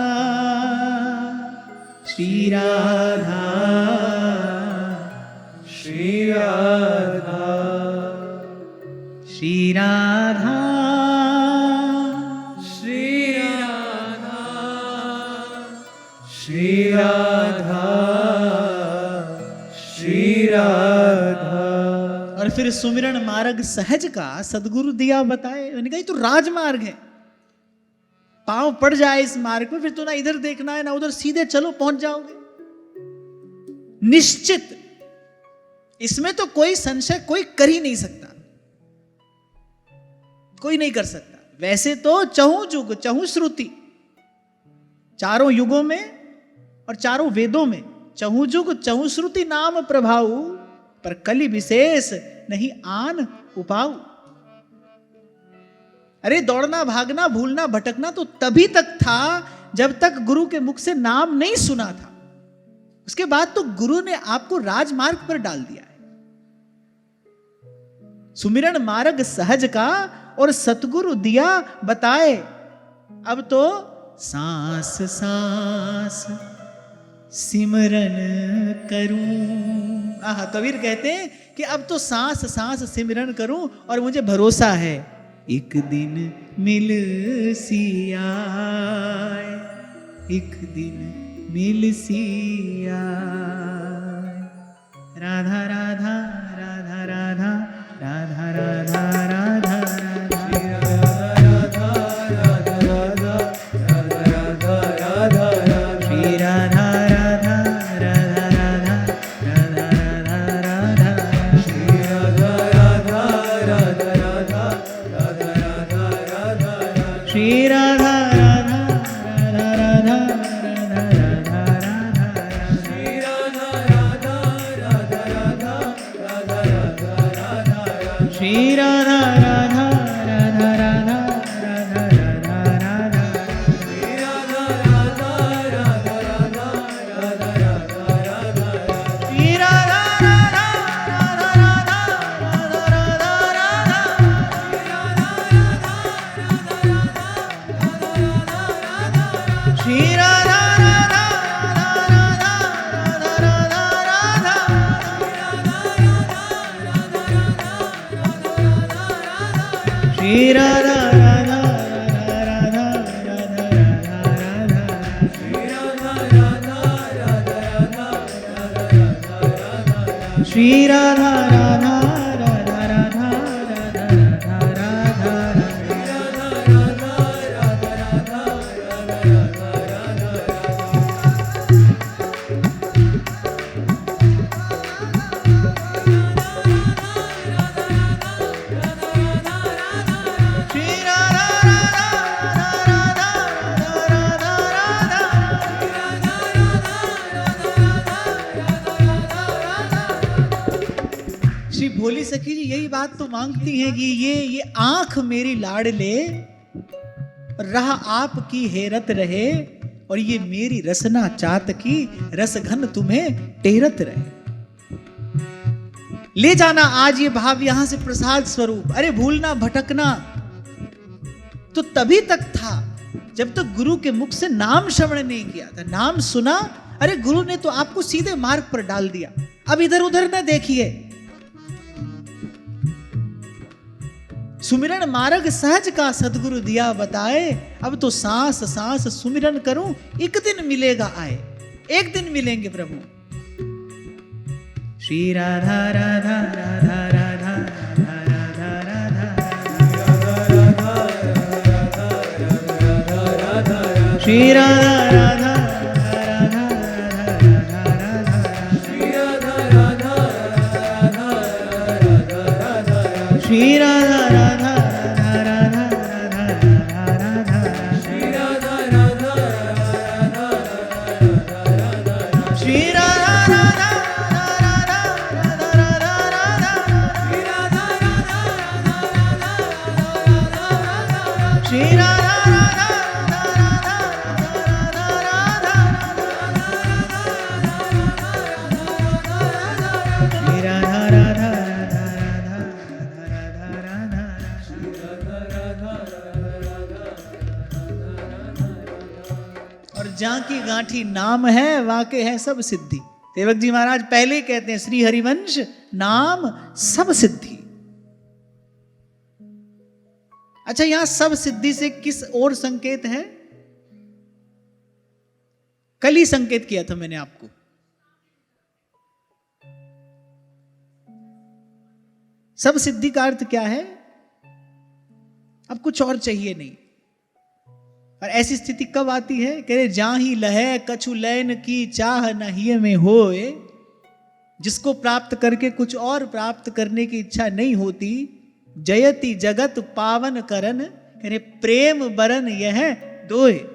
श्री राधा श्री राधा श्री राधा श्री राधा श्री राधा श्री राधा। और फिर सुमिरन मार्ग सहज का सदगुरु दिया बताए। उन्होंने कहा ये तो राजमार्ग है, पांव पड़ जाए इस मार्ग में फिर तो ना इधर देखना है ना उधर, सीधे चलो पहुंच जाओगे निश्चित। इसमें तो कोई संशय कोई कर ही नहीं सकता, कोई नहीं कर सकता। वैसे तो चहुं युग चहुं श्रुति, चारों युगों में और चारों वेदों में चहुं युग चहुं श्रुति नाम प्रभाव, पर कलि विशेष नहीं आन उपाऊ। अरे दौड़ना भागना भूलना भटकना तो तभी तक था जब तक गुरु के मुख से नाम नहीं सुना था। उसके बाद तो गुरु ने आपको राजमार्ग पर डाल दिया है। सुमिरन मार्ग सहज का और सतगुरु दिया बताए। अब तो सांस सांस सिमरन करूं। आहा, कबीर कहते हैं कि अब तो सांस सांस सिमरन करूं और मुझे भरोसा है एक दिन मिल सिया, एक दिन मिल सिया। राधा राधा राधा राधा राधा राधा राधा श्री राधा राधा राधा राधा राधा राधा राधा श्री राधा राधा राधा राधा राधा राधा श्री राधा राधा राधा राधा राधा राधा श्री राधा राधा राधा राधा राधा श्री राधा राधा राधा राधा राधा श्री राधा राधा राधा राधा श्री राधा राधा राधा राधा श्री भोली सखी जी यही बात तो मांगती हैं कि ये आंख मेरी लाडले राह आपकी हेरत रहे और ये मेरी रसना चात की रस घन तुम्हें टेरत रहे। ले जाना आज ये भाव यहां से प्रसाद स्वरूप। अरे भूलना भटकना तो तभी तक था जब तक गुरु के मुख से नाम श्रवण नहीं किया था। नाम सुना, अरे गुरु ने तो आपको सीधे मार्ग पर डाल दिया। अब इधर उधर न देखिए। सुमिरन मार्ग सहज का सदगुरु दिया बताए। अब तो सांस सांस सुमिरन करूं, एक दिन मिलेगा आए, एक दिन मिलेंगे प्रभु। श्री राधा राधा राधा राधा राधा राधा श्री राधा राधा राधा श्री राधा राधा राधा श्री राधा राधा श्री राधा जहां की गांठी नाम है वाके है सब सिद्धि। सेवक जी महाराज पहले ही कहते हैं श्री हरिवंश नाम सब सिद्धि। अच्छा, यहां सब सिद्धि से किस और संकेत है? कल ही संकेत किया था मैंने आपको। सब सिद्धि का अर्थ क्या है? अब कुछ और चाहिए नहीं। और ऐसी स्थिति कब आती है? कह रहे जाहि लहै कछु लैन की चाह नहिए में होए। जिसको प्राप्त करके कुछ और प्राप्त करने की इच्छा नहीं होती। जयति जगत पावन करन, कह रहे प्रेम बरन यह दोए।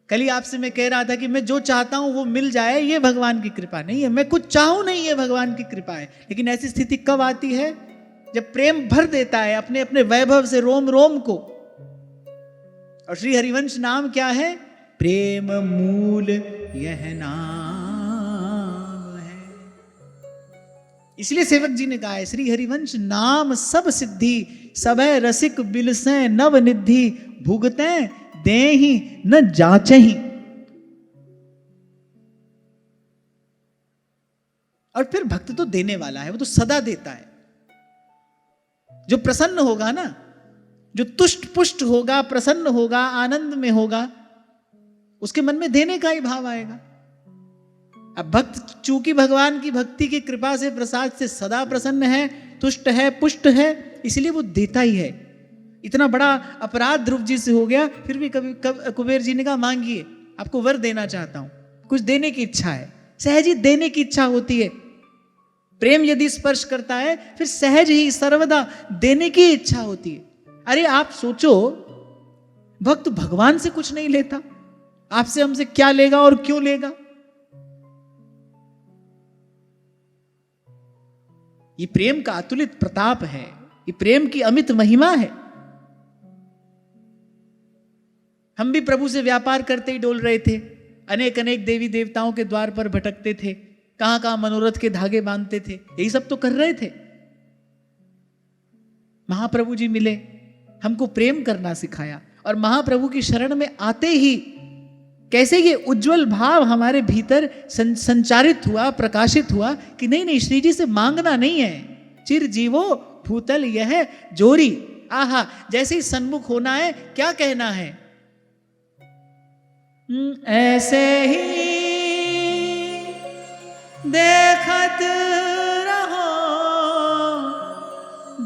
कल ही आपसे मैं कह रहा था कि मैं जो चाहता हूं वो मिल जाए, ये भगवान की कृपा नहीं है। मैं कुछ चाहूं नहीं, ये भगवान की कृपा है। लेकिन ऐसी स्थिति कब आती है? जब प्रेम भर देता है अपने अपने वैभव से रोम रोम को। और श्री हरिवंश नाम क्या है? प्रेम मूल यह नाम है। इसलिए सेवक जी ने कहा है श्री हरिवंश नाम सब सिद्धि। सबे रसिक बिलसें नव निधि, भुगतें देहि न जाचहि। और फिर भक्त तो देने वाला है, वो तो सदा देता है। जो प्रसन्न होगा ना, जो तुष्ट पुष्ट होगा, प्रसन्न होगा, आनंद में होगा, उसके मन में देने का ही भाव आएगा। अब भक्त चूंकि भगवान की भक्ति की कृपा से प्रसाद से सदा प्रसन्न है, तुष्ट है, पुष्ट है, इसलिए वो देता ही है। इतना बड़ा अपराध ध्रुव जी से हो गया, फिर भी कुबेर जी ने कहा मांगिए, आपको वर देना चाहता हूं। कुछ देने की इच्छा है, सहज ही देने की इच्छा होती है। प्रेम यदि स्पर्श करता है फिर सहज ही सर्वदा देने की इच्छा होती है। अरे आप सोचो, भक्त भगवान से कुछ नहीं लेता, आपसे हमसे क्या लेगा और क्यों लेगा? ये प्रेम का अतुलित प्रताप है, ये प्रेम की अमित महिमा है। हम भी प्रभु से व्यापार करते ही डोल रहे थे, अनेक अनेक देवी देवताओं के द्वार पर भटकते थे, कहां कहां मनोरथ के धागे बांधते थे, यही सब तो कर रहे थे। महाप्रभु जी मिले, हमको प्रेम करना सिखाया, और महाप्रभु की शरण में आते ही कैसे ये उज्जवल भाव हमारे भीतर संचारित हुआ, प्रकाशित हुआ कि नहीं नहीं, श्री जी से मांगना नहीं है, चिर जीवो भूतल यह जोरी। आहा, जैसे ही सन्मुख होना है, क्या कहना है? ऐसे ही देखत रहो,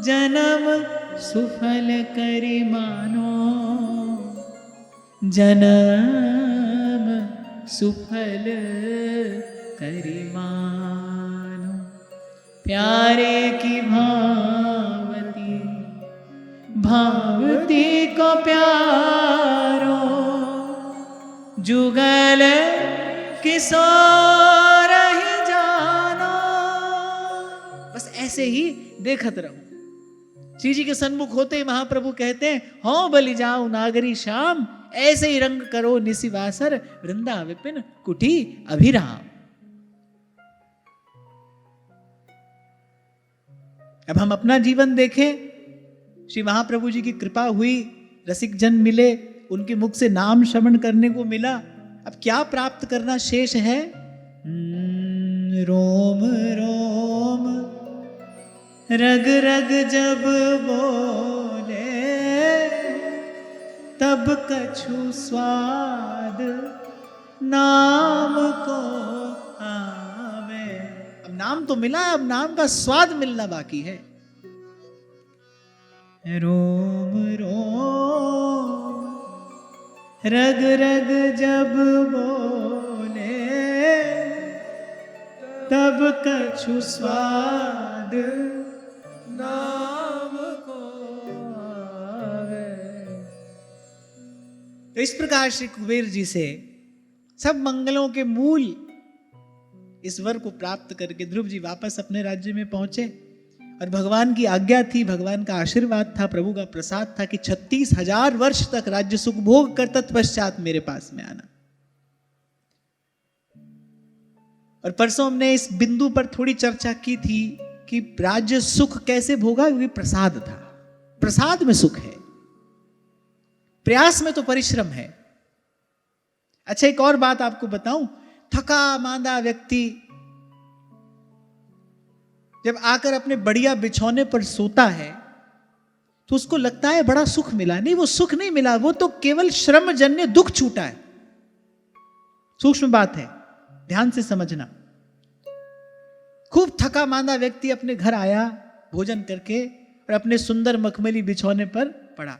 जन्म सुफल करी मानो, जन्म सुफल करी मानो। प्यारे की भावती, भावती को प्यारो, जुगल किशोर ही जानो। बस ऐसे ही देखत रहो। श्री जी के सन्मुख होते ही महाप्रभु कहते हैं, हो बलि जाओ नागरी श्याम, ऐसे ही रंग करो निशिवासर, वृंदा विपिन कुटी अभिराम। अब हम अपना जीवन देखें, श्री महाप्रभु जी की कृपा हुई, रसिक जन मिले, उनके मुख से नाम श्रवण करने को मिला। अब क्या प्राप्त करना शेष है? रोम रोम रग रग जब बोले, तब कछु स्वाद नाम को आवे। अब नाम तो मिला, अब नाम का स्वाद मिलना बाकी है। रोम रोम रग रग जब बोले, तब कछु स्वाद नाम को आवे। तो इस प्रकार श्री कुबेर जी से सब मंगलों के मूल इस वर को प्राप्त करके ध्रुव जी वापस अपने राज्य में पहुंचे। और भगवान की आज्ञा थी, भगवान का आशीर्वाद था, प्रभु का प्रसाद था कि 36,000 वर्ष तक राज्य सुख भोग कर तत्पश्चात मेरे पास में आना। और परसों हमने इस बिंदु पर थोड़ी चर्चा की थी कि राज्य सुख कैसे भोगा, क्योंकि प्रसाद था, प्रसाद में सुख है, प्रयास में तो परिश्रम है। अच्छा, एक और बात आपको बताऊं, थका मांदा व्यक्ति जब आकर अपने बढ़िया बिछौने पर सोता है तो उसको लगता है बड़ा सुख मिला। नहीं, वो सुख नहीं मिला, वो तो केवल श्रमजन्य दुख छूटा है। सूक्ष्म बात है, ध्यान से समझना। खूब थका मांदा व्यक्ति अपने घर आया भोजन करके और अपने सुंदर मखमली बिछौने पर पड़ा,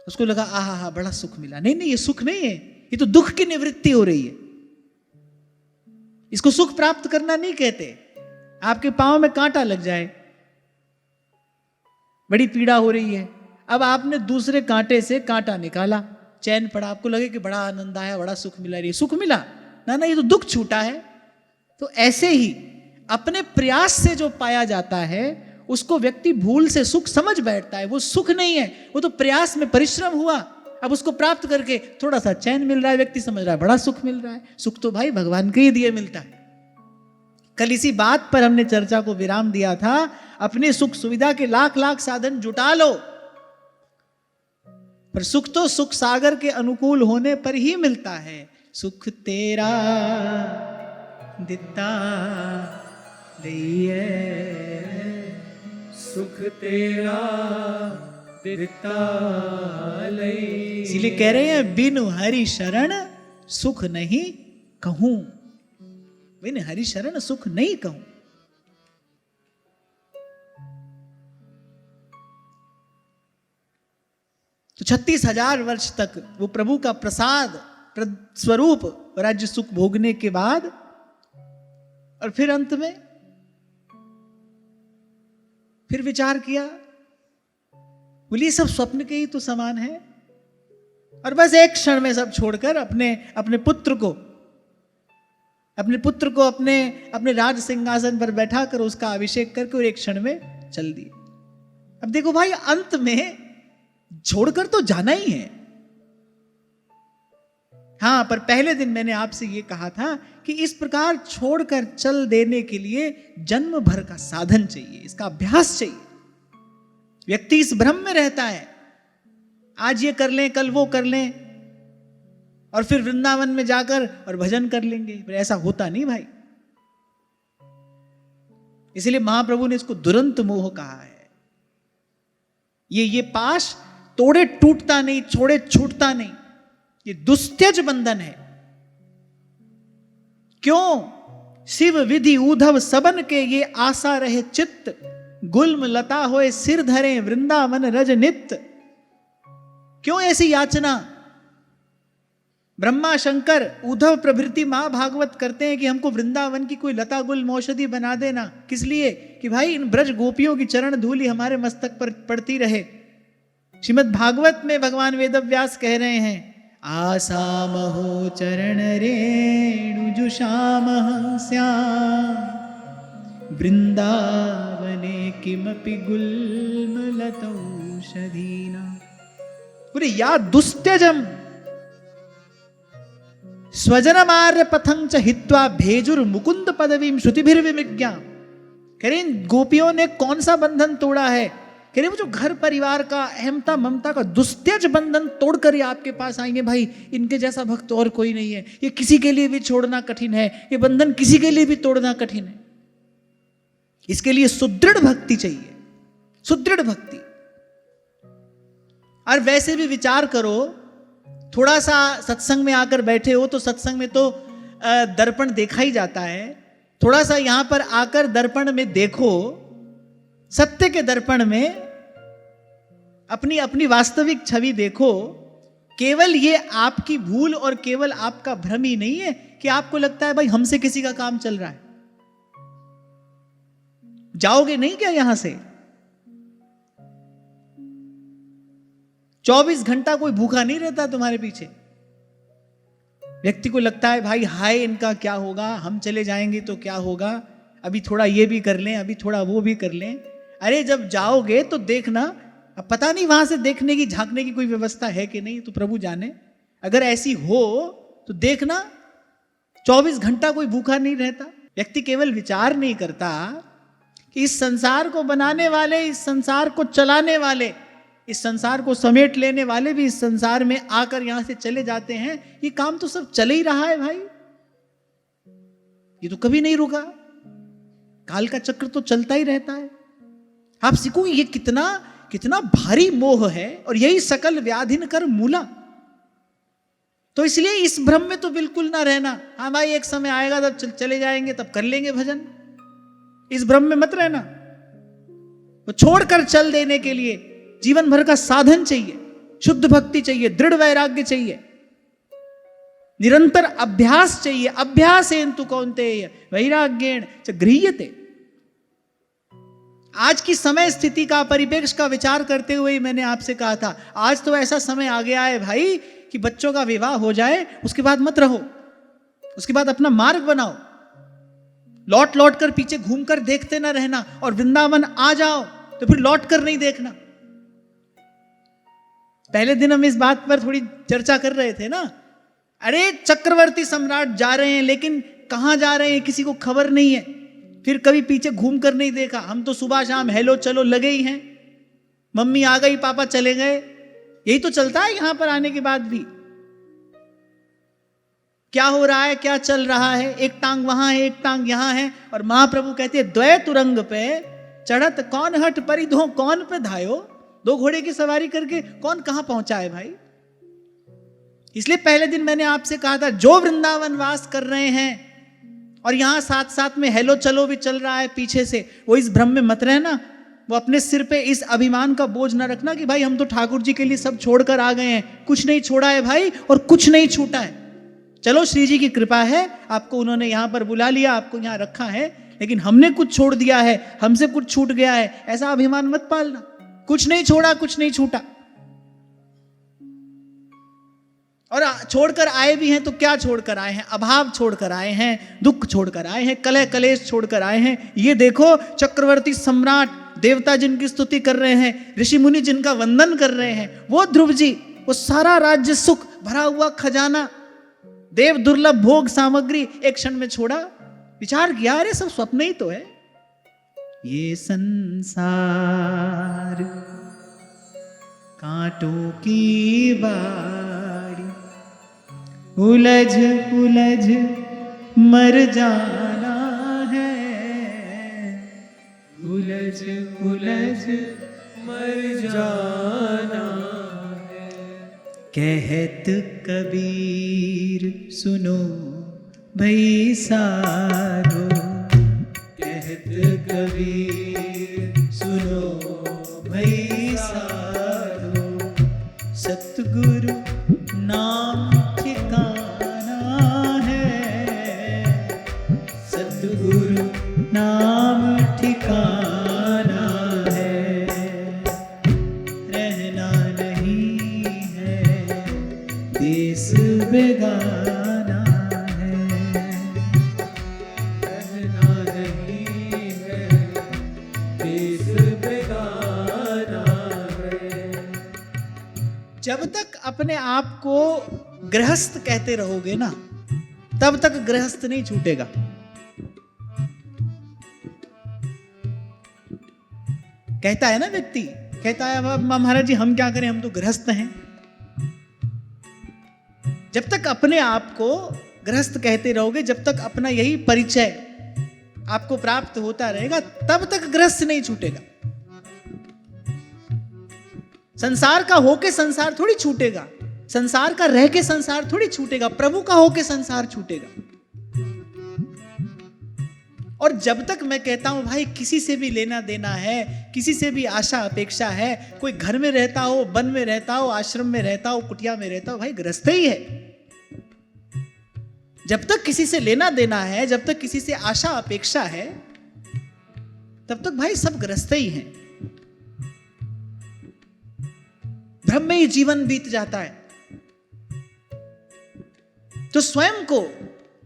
उसको लगा आहा हा बड़ा सुख मिला। नहीं नहीं, ये सुख नहीं है, ये तो दुख की निवृत्ति हो रही है। इसको सुख प्राप्त करना नहीं कहते। आपके पांव में कांटा लग जाए, बड़ी पीड़ा हो रही है, अब आपने दूसरे कांटे से कांटा निकाला, चैन पड़ा, आपको लगे कि बड़ा आनंद आया, बड़ा सुख मिला। ये सुख मिला ना, ना, ये तो दुख छूटा है। तो ऐसे ही अपने प्रयास से जो पाया जाता है उसको व्यक्ति भूल से सुख समझ बैठता है। वो सुख नहीं है, वो तो प्रयास में परिश्रम हुआ। अब उसको प्राप्त करके थोड़ा सा चैन मिल रहा है, व्यक्ति समझ रहा है बड़ा सुख मिल रहा है। सुख तो भाई भगवान के ही दिए मिलता है। कल इसी बात पर हमने चर्चा को विराम दिया था। अपने सुख सुविधा के लाख लाख साधन जुटा लो, पर सुख तो सुख सागर के अनुकूल होने पर ही मिलता है। सुख तेरा दिता दइए, सुख तेरा दिता लई। इसीलिए कह रहे हैं बिनु हरि शरण सुख नहीं कहूं। मैंने हरि शरण सुख नहीं कहूं। तो 36,000 वर्ष तक वो प्रभु का प्रसाद स्वरूप राज्य सुख भोगने के बाद और फिर अंत में फिर विचार किया, बोलिए सब स्वप्न के ही तो समान है, और बस एक क्षण में सब छोड़कर अपने पुत्र को अपने राज सिंहासन पर बैठाकर उसका अभिषेक करके और एक क्षण में चल दिए। अब देखो भाई, अंत में छोड़कर तो जाना ही है। हाँ, पर पहले दिन मैंने आपसे यह कहा था कि इस प्रकार छोड़कर चल देने के लिए जन्म भर का साधन चाहिए, इसका अभ्यास चाहिए। व्यक्ति इस भ्रम में रहता है, आज ये कर लें, कल वो कर लें, और फिर वृंदावन में जाकर और भजन कर लेंगे। पर ऐसा होता नहीं भाई। इसलिए महाप्रभु ने इसको दुरंत मोह कहा है। ये पाश तोड़े टूटता नहीं, छोड़े छूटता नहीं, ये दुस्त्यज बंधन है। क्यों? शिव विधि उधव सबन के ये आशा रहे चित्त, गुल्म लता होए सिर धरे वृंदावन रज नित्य। क्यों ऐसी याचना? ब्रह्मा शंकर उद्धव प्रभृति मां भागवत करते हैं कि हमको वृंदावन की कोई लता गुल्म औषधि बना देना। किस लिए? कि भाई इन ब्रज गोपियों की चरण धूलि हमारे मस्तक पर पड़ती रहे। श्रीमद् भागवत में भगवान वेदव्यास कह रहे हैं, आसामहो चरण रेणु जुषामहं स्याम वृंदावने किमपि गुल्मलतौषधीना। पूरे या दुस्त्यजम स्वजनमार्य पथं च हित्वा भेजुर मुकुंद पदवीं श्रुतिभिर्विमृग्या। कह रहे इन गोपियों ने कौन सा बंधन तोड़ा है? कह रहे वो जो घर परिवार का, अहमता ममता का दुस्त्यज बंधन तोड़कर ये आपके पास आएंगे। भाई इनके जैसा भक्त और कोई नहीं है। ये किसी के लिए भी छोड़ना कठिन है, ये बंधन किसी के लिए भी तोड़ना कठिन है। इसके लिए सुदृढ़ भक्ति चाहिए, सुदृढ़ भक्ति। और वैसे भी विचार करो, थोड़ा सा सत्संग में आकर बैठे हो तो सत्संग में तो दर्पण देखा ही जाता है। थोड़ा सा यहां पर आकर दर्पण में देखो, सत्य के दर्पण में अपनी अपनी वास्तविक छवि देखो। केवल ये आपकी भूल और केवल आपका भ्रम ही नहीं है कि आपको लगता है भाई हमसे किसी का काम चल रहा है। जाओगे नहीं क्या यहां से? 24 घंटा कोई भूखा नहीं रहता तुम्हारे पीछे। व्यक्ति को लगता है भाई हाय इनका क्या होगा, हम चले जाएंगे तो क्या होगा, अभी थोड़ा ये भी कर लें, अभी थोड़ा वो भी कर लें। अरे जब जाओगे तो देखना, अब पता नहीं वहां से देखने की झांकने की कोई व्यवस्था है कि नहीं, तो प्रभु जाने। अगर ऐसी हो तो देखना 24 घंटा कोई भूखा नहीं रहता। व्यक्ति केवल विचार नहीं करता कि इस संसार को बनाने वाले, इस संसार को चलाने वाले, इस संसार को समेट लेने वाले भी इस संसार में आकर यहां से चले जाते हैं। ये काम तो सब चल ही रहा है भाई, ये तो कभी नहीं रुका। काल का चक्र तो चलता ही रहता है। आप सीखो ये कितना कितना भारी मोह है, और यही सकल व्याधिन कर मूला। तो इसलिए इस भ्रम में तो बिल्कुल ना रहना। हाँ भाई एक समय आएगा तब चले जाएंगे, तब कर लेंगे भजन। इस भ्रम में मत रहना। वो छोड़कर चल देने के लिए जीवन भर का साधन चाहिए, शुद्ध भक्ति चाहिए, दृढ़ वैराग्य चाहिए, निरंतर अभ्यास चाहिए। अभ्यासेन तु कौन्तेय वैराग्येण च गृह्यते। आज की समय स्थिति का, परिप्रेक्ष्य का विचार करते हुए ही मैंने आपसे कहा था, आज तो ऐसा समय आ गया है भाई कि बच्चों का विवाह हो जाए उसके बाद मत रहो, उसके बाद अपना मार्ग बनाओ। लौट लौट कर पीछे घूमकर देखते ना रहना, और वृंदावन आ जाओ तो फिर लौट कर नहीं देखना। पहले दिन हम इस बात पर थोड़ी चर्चा कर रहे थे ना। अरे चक्रवर्ती सम्राट जा रहे हैं, लेकिन कहां जा रहे हैं किसी को खबर नहीं है। फिर कभी पीछे घूम कर नहीं देखा। हम तो सुबह शाम हेलो चलो लगे ही हैं। मम्मी आ गई, पापा चले गए, यही तो चलता है यहां पर आने के बाद भी। क्या हो रहा है, क्या चल रहा है, एक टांग वहां है, एक टांग यहां है। और महाप्रभु कहते हैं द्वै तुरंग पे चढ़त कौन हट परिधो कौन पे धायो। दो घोड़े की सवारी करके कौन कहां पहुंचा है भाई। इसलिए पहले दिन मैंने आपसे कहा था, जो वृंदावन वास कर रहे हैं और यहां साथ साथ में हेलो चलो भी चल रहा है पीछे से। वो इस भ्रम में मत रहना, वो अपने सिर पे इस अभिमान का बोझ ना रखना कि भाई हम तो ठाकुर जी के लिए सब छोड़कर आ गए हैं। कुछ नहीं छोड़ा है भाई, और कुछ नहीं छूटा है। चलो श्री जी की कृपा है, आपको उन्होंने यहां पर बुला लिया, आपको यहां रखा है, लेकिन हमने कुछ छोड़ दिया है, हमसे कुछ छूट गया है, ऐसा अभिमान मत पालना। कुछ नहीं छोड़ा, कुछ नहीं छूटा। और छोड़कर आए भी हैं तो क्या छोड़कर आए हैं? अभाव छोड़कर आए हैं, दुख छोड़कर आए हैं, कलह कलेश छोड़कर आए हैं। ये देखो चक्रवर्ती सम्राट, देवता जिनकी स्तुति कर रहे हैं, ऋषि मुनि जिनका वंदन कर रहे हैं, वो ध्रुव जी, वो सारा राज्य सुख भरा हुआ खजाना, देव दुर्लभ भोग सामग्री एक क्षण में छोड़ा। विचार किया, अरे सब स्वप्न ही तो है। ये संसार कांटों की बाड़ी, उलझ उलझ मर जाना है, उलझ उलझ मर जाना है। कहत कबीर सुनो भई साधो, कहत कबीर सुनो भई साधो, सतगुरु नाम ठिकाना है, सतगुरु नाम ठिकाना है, रहना नहीं है देश बेगाना है, रहना नहीं है देश बेगाना है। जब तक अपने आप को गृहस्थ कहते रहोगे ना, तब तक गृहस्थ नहीं छूटेगा। कहता है ना व्यक्ति, कहता है अब महाराज जी हम क्या करें, हम तो गृहस्थ हैं। जब तक अपने आप को गृहस्थ कहते रहोगे, जब तक अपना यही परिचय आपको प्राप्त होता रहेगा, तब तक गृहस्थ नहीं छूटेगा। संसार का होके संसार थोड़ी छूटेगा, संसार का रह के संसार थोड़ी छूटेगा, प्रभु का होके संसार छूटेगा। और जब तक मैं कहता हूं भाई किसी से भी लेना देना है, किसी से भी आशा अपेक्षा है, कोई घर में रहता हो, वन में रहता हो, आश्रम में रहता हो, कुटिया में रहता हो, भाई गृहस्थ ही है। जब तक किसी से लेना देना है, जब तक किसी से आशा अपेक्षा है, तब तक भाई सब गृहस्थ ही हैं। भ्रम में ही जीवन बीत जाता है। तो स्वयं को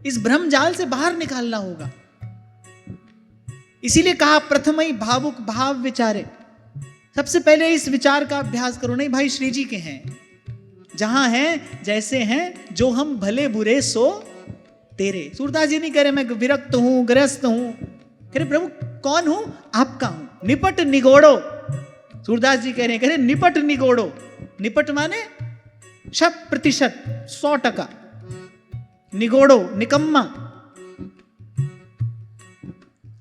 इस भ्रम जाल से बाहर निकालना होगा। इसीलिए कहा प्रथम ही भावुक भाव विचारे। सबसे पहले इस विचार का अभ्यास करो, नहीं भाई श्री जी के हैं, जहां हैं जैसे हैं, जो हम भले बुरे सो तेरे। सूरदास जी नहीं कह रहे मैं विरक्त हूं, ग्रस्त हूं, कह रहे प्रभु कौन हूं, आपका हूं, निपट निगोड़ो। सूरदास जी कह रहे निपट निगोड़ो। निपट माने 100%, 100%, निगोड़ो निकम्मा।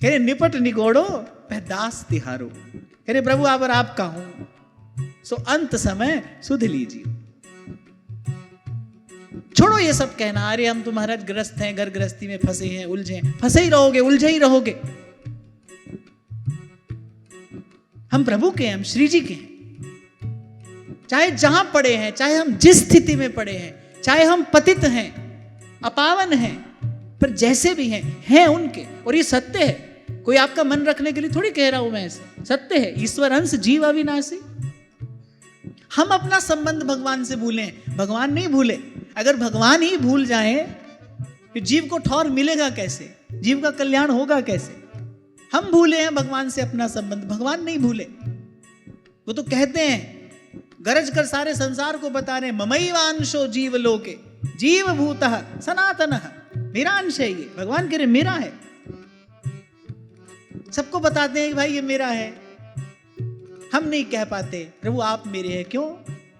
कह रहे निपट निगोड़ो दास तिहारो। कह रहे प्रभु आप और आपका हूं, सो अंत समय सुध लीजिए। छोड़ो ये सब कहना, अरे हम तो महाराज ग्रस्त हैं, घर गृहस्थी में फंसे हैं, उलझे हैं। फंसे ही रहोगे, उलझे ही रहोगे। हम प्रभु के हैं, हम श्री जी के हैं। चाहे जहां पड़े हैं, चाहे हम जिस स्थिति में पड़े हैं, चाहे हम पतित हैं, अपावन हैं, पर जैसे भी हैं उनके। और ये सत्य है, कोई आपका मन रखने के लिए थोड़ी कह रहा हूं मैं ऐसे, सत्य है। ईश्वर अंश जीव अविनाशी। हम अपना संबंध भगवान से भूलें, भगवान नहीं भूले। अगर भगवान ही भूल जाए तो जीव को ठौर मिलेगा कैसे, जीव का कल्याण होगा कैसे? हम भूले हैं भगवान से अपना संबंध, भगवान नहीं भूले। वो तो कहते हैं, गरज कर सारे संसार को बता रहे, ममैवांशो जीव लोके जीव भूतः सनातनः। मेरा अंश है ये, भगवान कह रहे मेरा है। सबको बताते हैं कि भाई ये मेरा है। हम नहीं कह पाते प्रभु आप मेरे हैं, क्यों?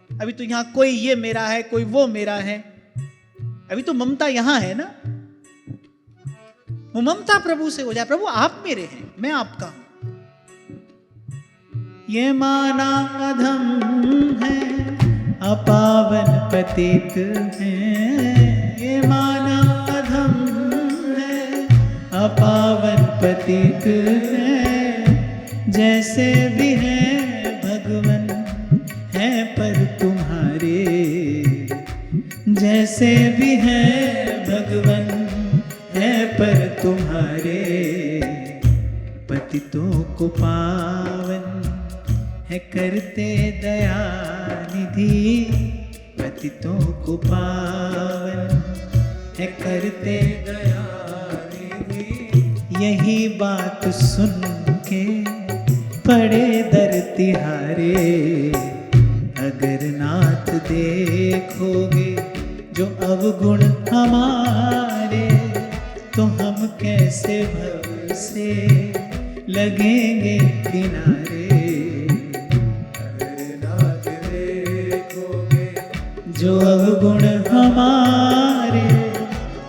अभी तो यहां कोई ये मेरा है, कोई वो मेरा है। अभी तो ममता यहां है ना, वो ममता प्रभु से हो जाए, प्रभु आप मेरे हैं, मैं आपका हूं। ये माना अधम है, अपावन पतित है। ये माना अधम है, पावन पथिक है, जैसे भी है भगवन है पर तुम्हारे, जैसे भी है भगवन है पर तुम्हारे। पतितों को पावन है करते दया निधि, पतितों को पावन है करते दया निधि। यही बात सुन के पड़े दर तिहारे, अगर नाथ देखोगे जो अवगुण हमारे, तो हम कैसे भव से लगेंगे किनारे। अगर नाथ देखोगे जो अवगुण हमारे,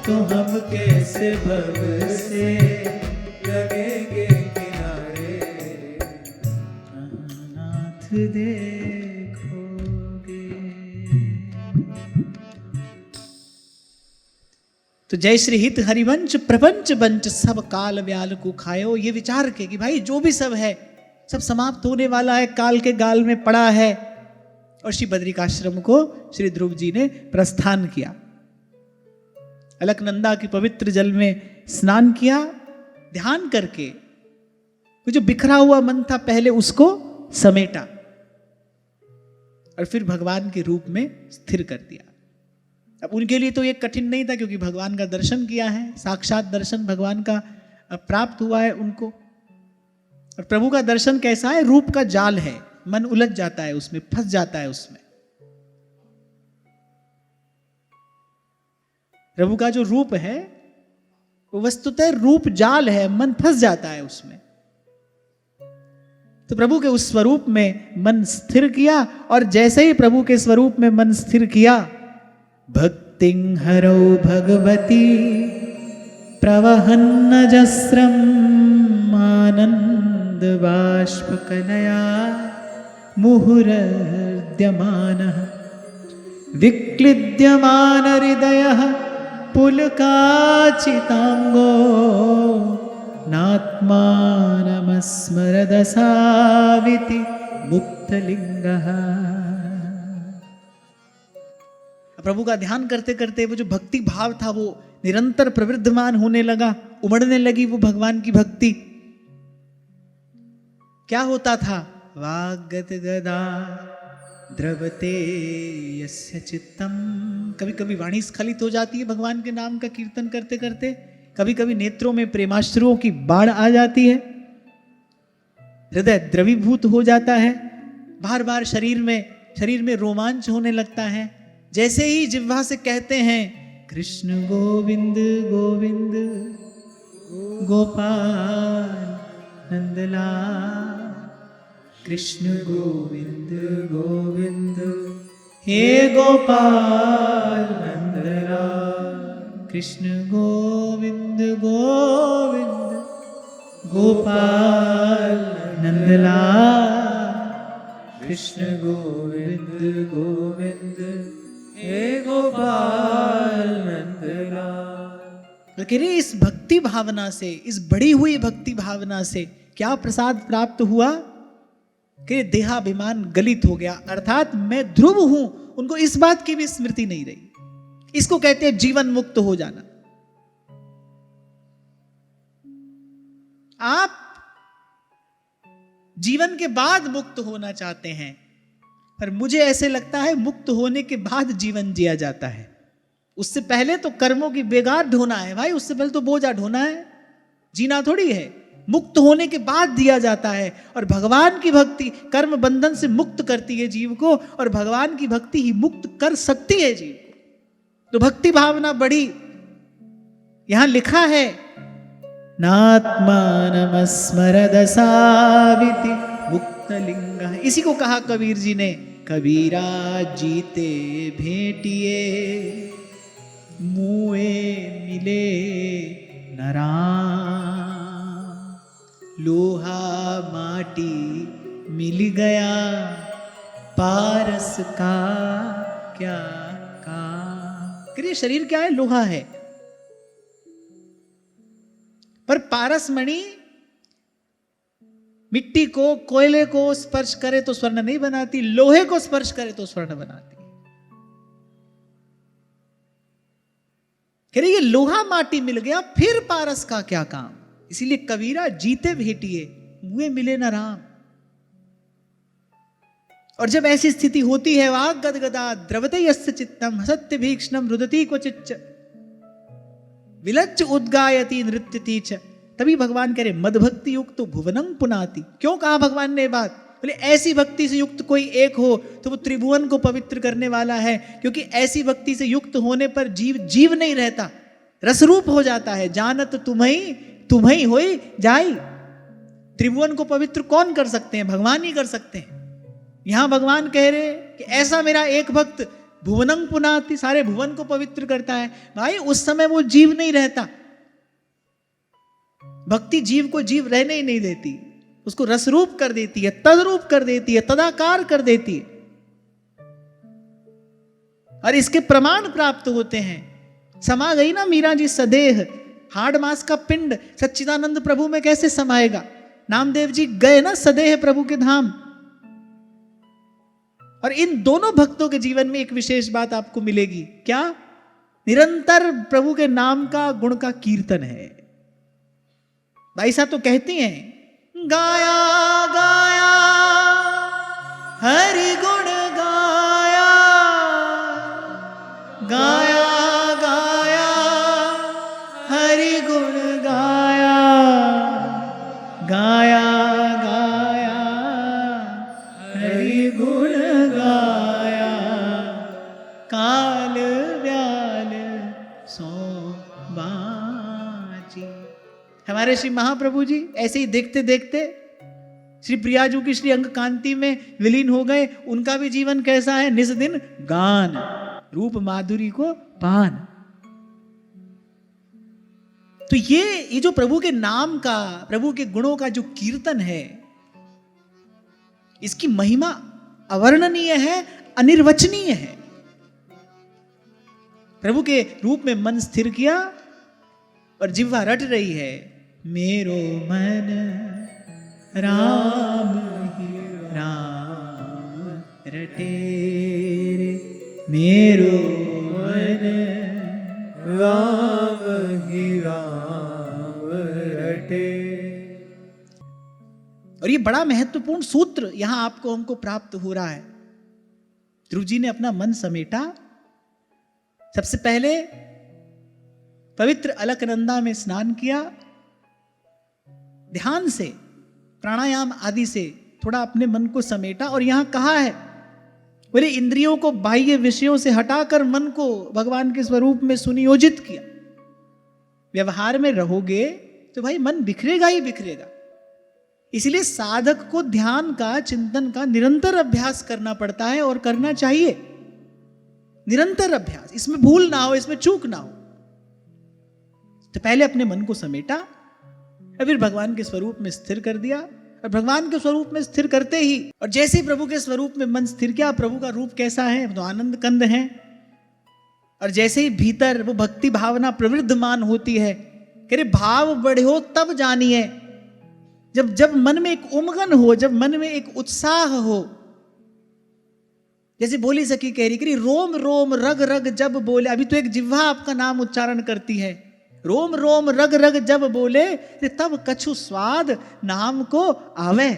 तो हम कैसे भव से लगेंगे किनारे। नाथ देखोगे। तो जय श्री हित हरिवंश प्रपंच बंच सब काल व्याल को खायो। ये विचार के कि भाई जो भी सब है सब समाप्त होने वाला है, काल के गाल में पड़ा है। और श्री बद्रिकाश्रम को श्री ध्रुव जी ने प्रस्थान किया, अलकनंदा की पवित्र जल में स्नान किया, ध्यान करके वो जो बिखरा हुआ मन था पहले उसको समेटा और फिर भगवान के रूप में स्थिर कर दिया। अब उनके लिए तो ये कठिन नहीं था क्योंकि भगवान का दर्शन किया है, साक्षात दर्शन भगवान का प्राप्त हुआ है उनको। और प्रभु का दर्शन कैसा है? रूप का जाल है, मन उलझ जाता है उसमें, फंस जाता है उसमें। प्रभु का जो रूप है वो वस्तुतः रूप जाल है, मन फंस जाता है उसमें। तो प्रभु के उस स्वरूप में मन स्थिर किया, और जैसे ही प्रभु के स्वरूप में मन स्थिर किया, भक्तिं हरौ भगवती प्रवहन्नजस्रम् आनंद बाष्पकलया मुहुरद्यमानः विक्लिद्यमान हृदयः पुलकाचितांगो नात्मानमस्मरदसाविति मुक्तलिंगः। प्रभु का ध्यान करते करते वो जो भक्ति भाव था वो निरंतर प्रवृद्धमान होने लगा, उमड़ने लगी वो भगवान की भक्ति। क्या होता था? वाग्गत गदा द्रवते यस्य चित्तम। कभी कभी वाणी स्खलित हो जाती है भगवान के नाम का कीर्तन करते करते, कभी कभी नेत्रों में प्रेमाश्रुओं की बाढ़ आ जाती है, हृदय द्रवीभूत हो जाता है, बार बार शरीर में रोमांच होने लगता है। जैसे ही जिह्वा से कहते हैं कृष्ण गोविंद गोविंद गोपाल नंदलाल, कृष्ण गोविंद गोविंद हे गोपाल नंदलाल, कृष्ण गोविंद गोविंद गोपाल नंदलाल, कृष्ण गोविंद गोविंद हे गोपाल नंदलाल। कह रहे इस भक्ति भावना से, इस बढ़ी हुई भक्ति भावना से क्या प्रसाद प्राप्त हुआ कि देहाभिमान गलित हो गया, अर्थात मैं ध्रुव हूं, उनको इस बात की भी स्मृति नहीं रही। इसको कहते हैं जीवन मुक्त हो जाना। आप जीवन के बाद मुक्त होना चाहते हैं, पर मुझे ऐसे लगता है मुक्त होने के बाद जीवन जिया जाता है। उससे पहले तो कर्मों की बेगार ढोना है भाई, उससे पहले तो बोझा ढोना है, जीना थोड़ी है। मुक्त होने के बाद दिया जाता है। और भगवान की भक्ति कर्म बंधन से मुक्त करती है जीव को, और भगवान की भक्ति ही मुक्त कर सकती है जीव को। तो भक्ति भावना बढ़ी। यहां लिखा है नात्मानमस्मरदसाविति मुक्तलिंगः। इसी को कहा कबीर जी ने, कबीरा जीते भेटिए मुए मिले नराम, लोहा माटी मिल गया पारस का क्या काम। शरीर क्या है? लोहा है। पर पारसमणि मिट्टी को, कोयले को स्पर्श करे तो स्वर्ण नहीं बनाती, लोहे को स्पर्श करे तो स्वर्ण बनाती। कह रही ये लोहा माटी मिल गया, फिर पारस का क्या काम। इसीलिए कबीरा जीते भेटिए, मुए मिले न राम। और जब ऐसी स्थिति होती है, वाग गदगदा द्रवते यस्य चित्तम हसत्य भीक्षणम रुदती क्वचिच्च विलज्ज उद्गायति नृत्यति च। तभी भगवान कह रहे मदभक्ति युक्त तो भुवनम पुनाति। क्यों कहा भगवान ने बात? बोले ऐसी भक्ति से युक्त कोई एक हो तो वो त्रिभुवन को पवित्र करने वाला है, क्योंकि ऐसी भक्ति से युक्त होने पर जीव नहीं रहता, रसरूप हो जाता है। जानत तुम्ही होई जाई। त्रिभुवन को पवित्र कौन कर सकते हैं? भगवान ही कर सकते हैं। यहां भगवान कह रहे कि ऐसा मेरा एक भक्त भुवनम पुनाति, सारे भुवन को पवित्र करता है। भाई उस समय वो जीव नहीं रहता। भक्ति जीव को जीव रहने ही नहीं देती, उसको रसरूप कर देती है, तदरूप कर देती है, तदाकार कर देती है। और इसके प्रमाण प्राप्त होते हैं। समा गई ना मीरा जी सदेह, हाड़ मास का पिंड सच्चिदानंद प्रभु में कैसे समाएगा? नामदेव जी गए ना सदेह प्रभु के धाम। और इन दोनों भक्तों के जीवन में एक विशेष बात आपको मिलेगी। क्या? निरंतर प्रभु के नाम का, गुण का कीर्तन है। भाई साहब तो कहते हैं गाया गाया हरि गुण गाया, गाया गाया हरि गुण गाया, गाया गाया हरि गुण गाया, काल व्याल सो बाजी। हमारे श्री महाप्रभु जी ऐसे ही देखते देखते श्री प्रियाजू की श्री अंग कांति में विलीन हो गए। उनका भी जीवन कैसा है? निस दिन गान, रूप माधुरी को पान। तो ये जो प्रभु के नाम का, प्रभु के गुणों का जो कीर्तन है, इसकी महिमा अवर्णनीय है, अनिर्वचनीय है। प्रभु के रूप में मन स्थिर किया और जिह्वा रट रही है, मेरो मन राम ही राम रटे रे, मेरो मन राम ही राम रटे। और ये बड़ा महत्वपूर्ण सूत्र यहां आपको हमको प्राप्त हो रहा है। ध्रुव जी ने अपना मन समेटा। सबसे पहले पवित्र अलकनंदा में स्नान किया, ध्यान से, प्राणायाम आदि से थोड़ा अपने मन को समेटा। और यहां कहा है, बोले इंद्रियों को बाह्य विषयों से हटाकर मन को भगवान के स्वरूप में सुनियोजित किया। व्यवहार में रहोगे तो भाई मन बिखरेगा ही बिखरेगा। इसलिए साधक को ध्यान का, चिंतन का निरंतर अभ्यास करना पड़ता है और करना चाहिए। निरंतर अभ्यास, इसमें भूल ना हो, इसमें चूक ना हो। तो पहले अपने मन को समेटा और फिर भगवान के स्वरूप में स्थिर कर दिया। और भगवान के स्वरूप में स्थिर करते ही, और जैसे ही प्रभु के स्वरूप में मन स्थिर किया, प्रभु का रूप कैसा है? तो आनंद कंद है। और जैसे ही भीतर वो भक्ति भावना प्रवृद्धमान होती है, कह रहे भाव बढ़े हो तब जानिए। जब मन में एक उमगन हो, जब मन में एक उत्साह हो, जैसे बोली सखी कह रही रोम रोम रग रग जब बोले। अभी तो एक जिह्वा आपका नाम उच्चारण करती है। रोम रोम रग रग जब बोले, तब कछु स्वाद नाम को आवे।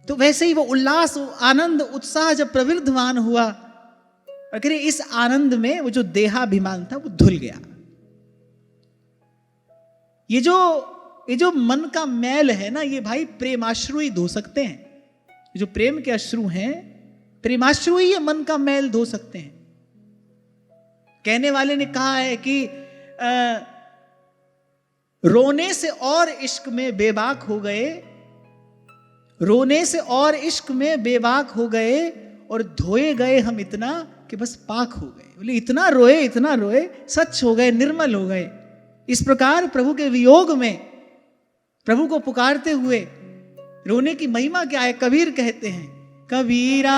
तो वैसे ही वो उल्लास, आनंद, उत्साह जब प्रवृद्धमान हुआ, और कह रहे इस आनंद में वो जो देहाभिमान था वो धुल गया। ये जो मन का मैल है ना, ये भाई प्रेमाश्रु ही धो सकते हैं। जो प्रेम के अश्रु हैं, प्रेमाश्रु ही ये मन का मैल धो सकते हैं। कहने वाले ने कहा है कि रोने से और इश्क में बेबाक हो गए, रोने से और इश्क में बेबाक हो गए, और धोए गए हम इतना कि बस पाक हो गए। बोले इतना रोए सच हो गए, निर्मल हो गए। इस प्रकार प्रभु के वियोग में प्रभु को पुकारते हुए रोने की महिमा क्या है? कबीर कहते हैं, कबीरा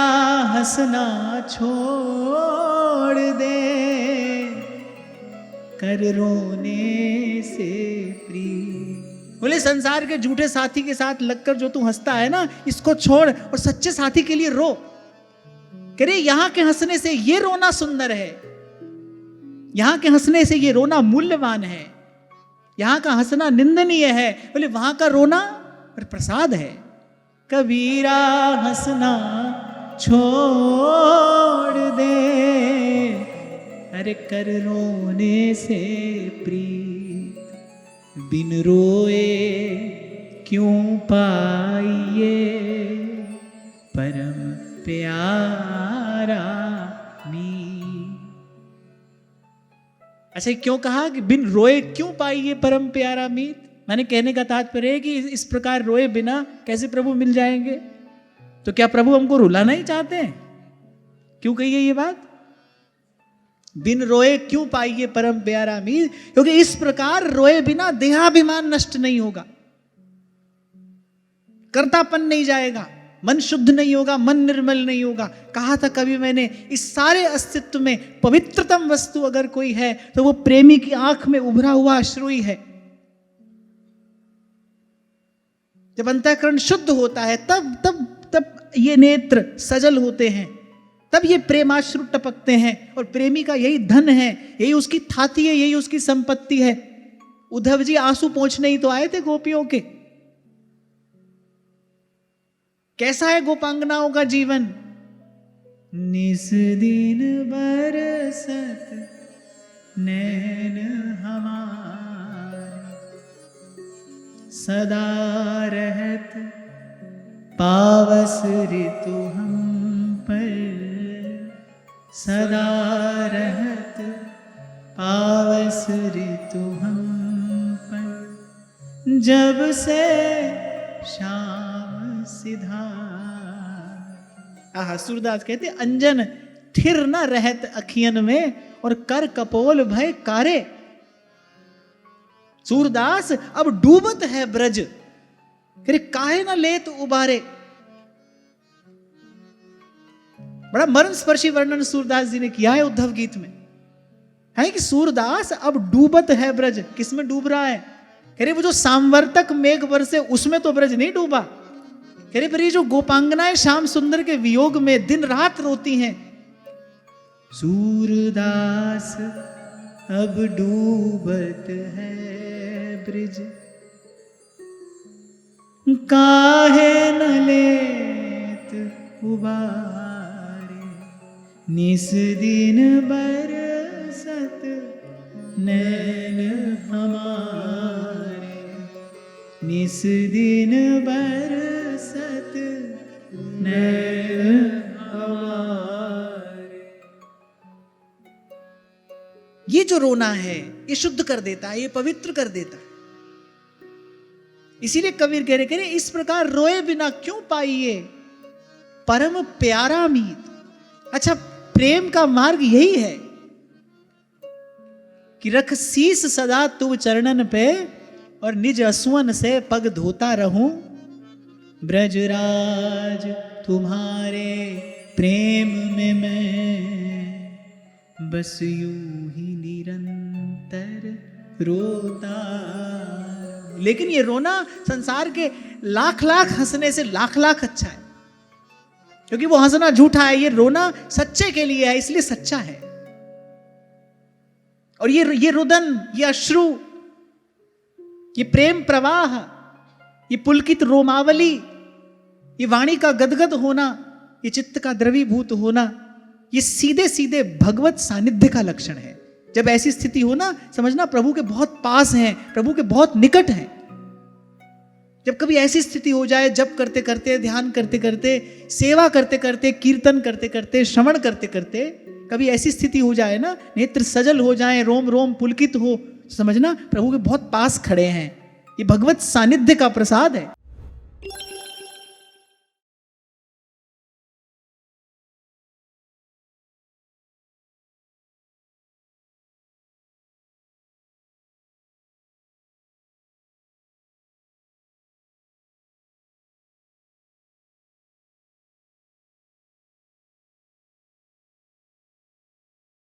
हंसना छोड़ दे, कर रोने से प्रिय। बोले संसार के झूठे साथी के साथ लगकर जो तू हंसता है ना, इसको छोड़ और सच्चे साथी के लिए रो। कह रहे यहां के हंसने से ये रोना सुंदर है, यहां के हंसने से ये रोना मूल्यवान है, यहां का हंसना निंदनीय है। बोले वहां का रोना पर प्रसाद है। कबीरा हंसना छोड़ दे, अरे कर रोने से प्रीत, बिन रोए क्यों पाइए परम प्यारा मीत। अच्छा क्यों कहा कि बिन रोए क्यों पाइए परम प्यारा मीत? मैंने कहने का तात्पर्य है कि इस प्रकार रोए बिना कैसे प्रभु मिल जाएंगे? तो क्या प्रभु हमको रुलाना ही चाहते हैं? क्यों कहिए ये बात? बिन रोए क्यों पाइए परम प्यारा मीत, क्योंकि इस प्रकार रोए बिना देहाभिमान नष्ट नहीं होगा, कर्तापन नहीं जाएगा, मन शुद्ध नहीं होगा, मन निर्मल नहीं होगा। कहा था कभी मैंने, इस सारे अस्तित्व में पवित्रतम वस्तु अगर कोई है तो वो प्रेमी की आंख में उभरा हुआ अश्रु ही है। जब अंतःकरण शुद्ध होता है तब तब तब ये नेत्र सजल होते हैं, तब ये प्रेमाश्रु टपकते हैं। और प्रेमी का यही धन है, यही उसकी थाती है, यही उसकी संपत्ति है। उद्धव जी आंसू पोंछने ही तो आए थे गोपियों के। कैसा है गोपांगनाओं का जीवन? निस दिन बरसत नैन हमारे, सदा रहत पावस ऋतु हम पर, सदा रहत पावस ऋतु हम पर, जब से श्याम सिधार। आहा, सूरदास कहते अंजन थिर न रहत अखियन में, और कर कपोल भय कारे। सूरदास अब डूबत है ब्रज, करे काहे न लेत उबारे। बड़ा मर्म स्पर्शी वर्णन सूरदास जी ने किया है उद्धव गीत में, है कि सूरदास अब डूबत है ब्रज। किसमें डूब रहा है? कह रहे वो जो सांवर्तक मेघ बरसे उसमें तो ब्रज नहीं डूबा। कह रहे पर ये जो गोपांगनाएं श्याम सुंदर के वियोग में दिन रात रोती हैं। सूरदास अब डूबत है ब्रज, काहे न लेत उबारे, निस दिन बरसत नैन हमारे, निस दिन बरसत नैन हमारे। ये जो रोना है ये शुद्ध कर देता है, ये पवित्र कर देता है। इसीलिए कबीर कह रहे इस प्रकार रोए बिना क्यों पाइए परम प्यारा मीत। अच्छा, प्रेम का मार्ग यही है कि रख शीस सदा तू चरणन पे, और निज असुअन से पग धोता रहूं। ब्रजराज तुम्हारे प्रेम में मैं बस यूं ही निरंतर रोता। लेकिन ये रोना संसार के लाख लाख हंसने से लाख लाख अच्छा है, क्योंकि वो हंसना झूठा है, ये रोना सच्चे के लिए है, इसलिए सच्चा है। और ये रुदन, ये अश्रु, ये प्रेम प्रवाह, ये पुलकित रोमावली, ये वाणी का गदगद होना, ये चित्त का द्रवीभूत होना, ये सीधे सीधे भगवत सानिध्य का लक्षण है। जब ऐसी स्थिति हो ना, समझना प्रभु के बहुत पास हैं, प्रभु के बहुत निकट हैं। जब कभी ऐसी स्थिति हो जाए, जप करते करते, ध्यान करते करते, सेवा करते करते, कीर्तन करते करते, श्रवण करते करते, कभी ऐसी स्थिति हो जाए ना, नेत्र सजल हो जाए, रोम रोम पुलकित हो, समझना प्रभु के बहुत पास खड़े हैं। ये भगवत सानिध्य का प्रसाद है।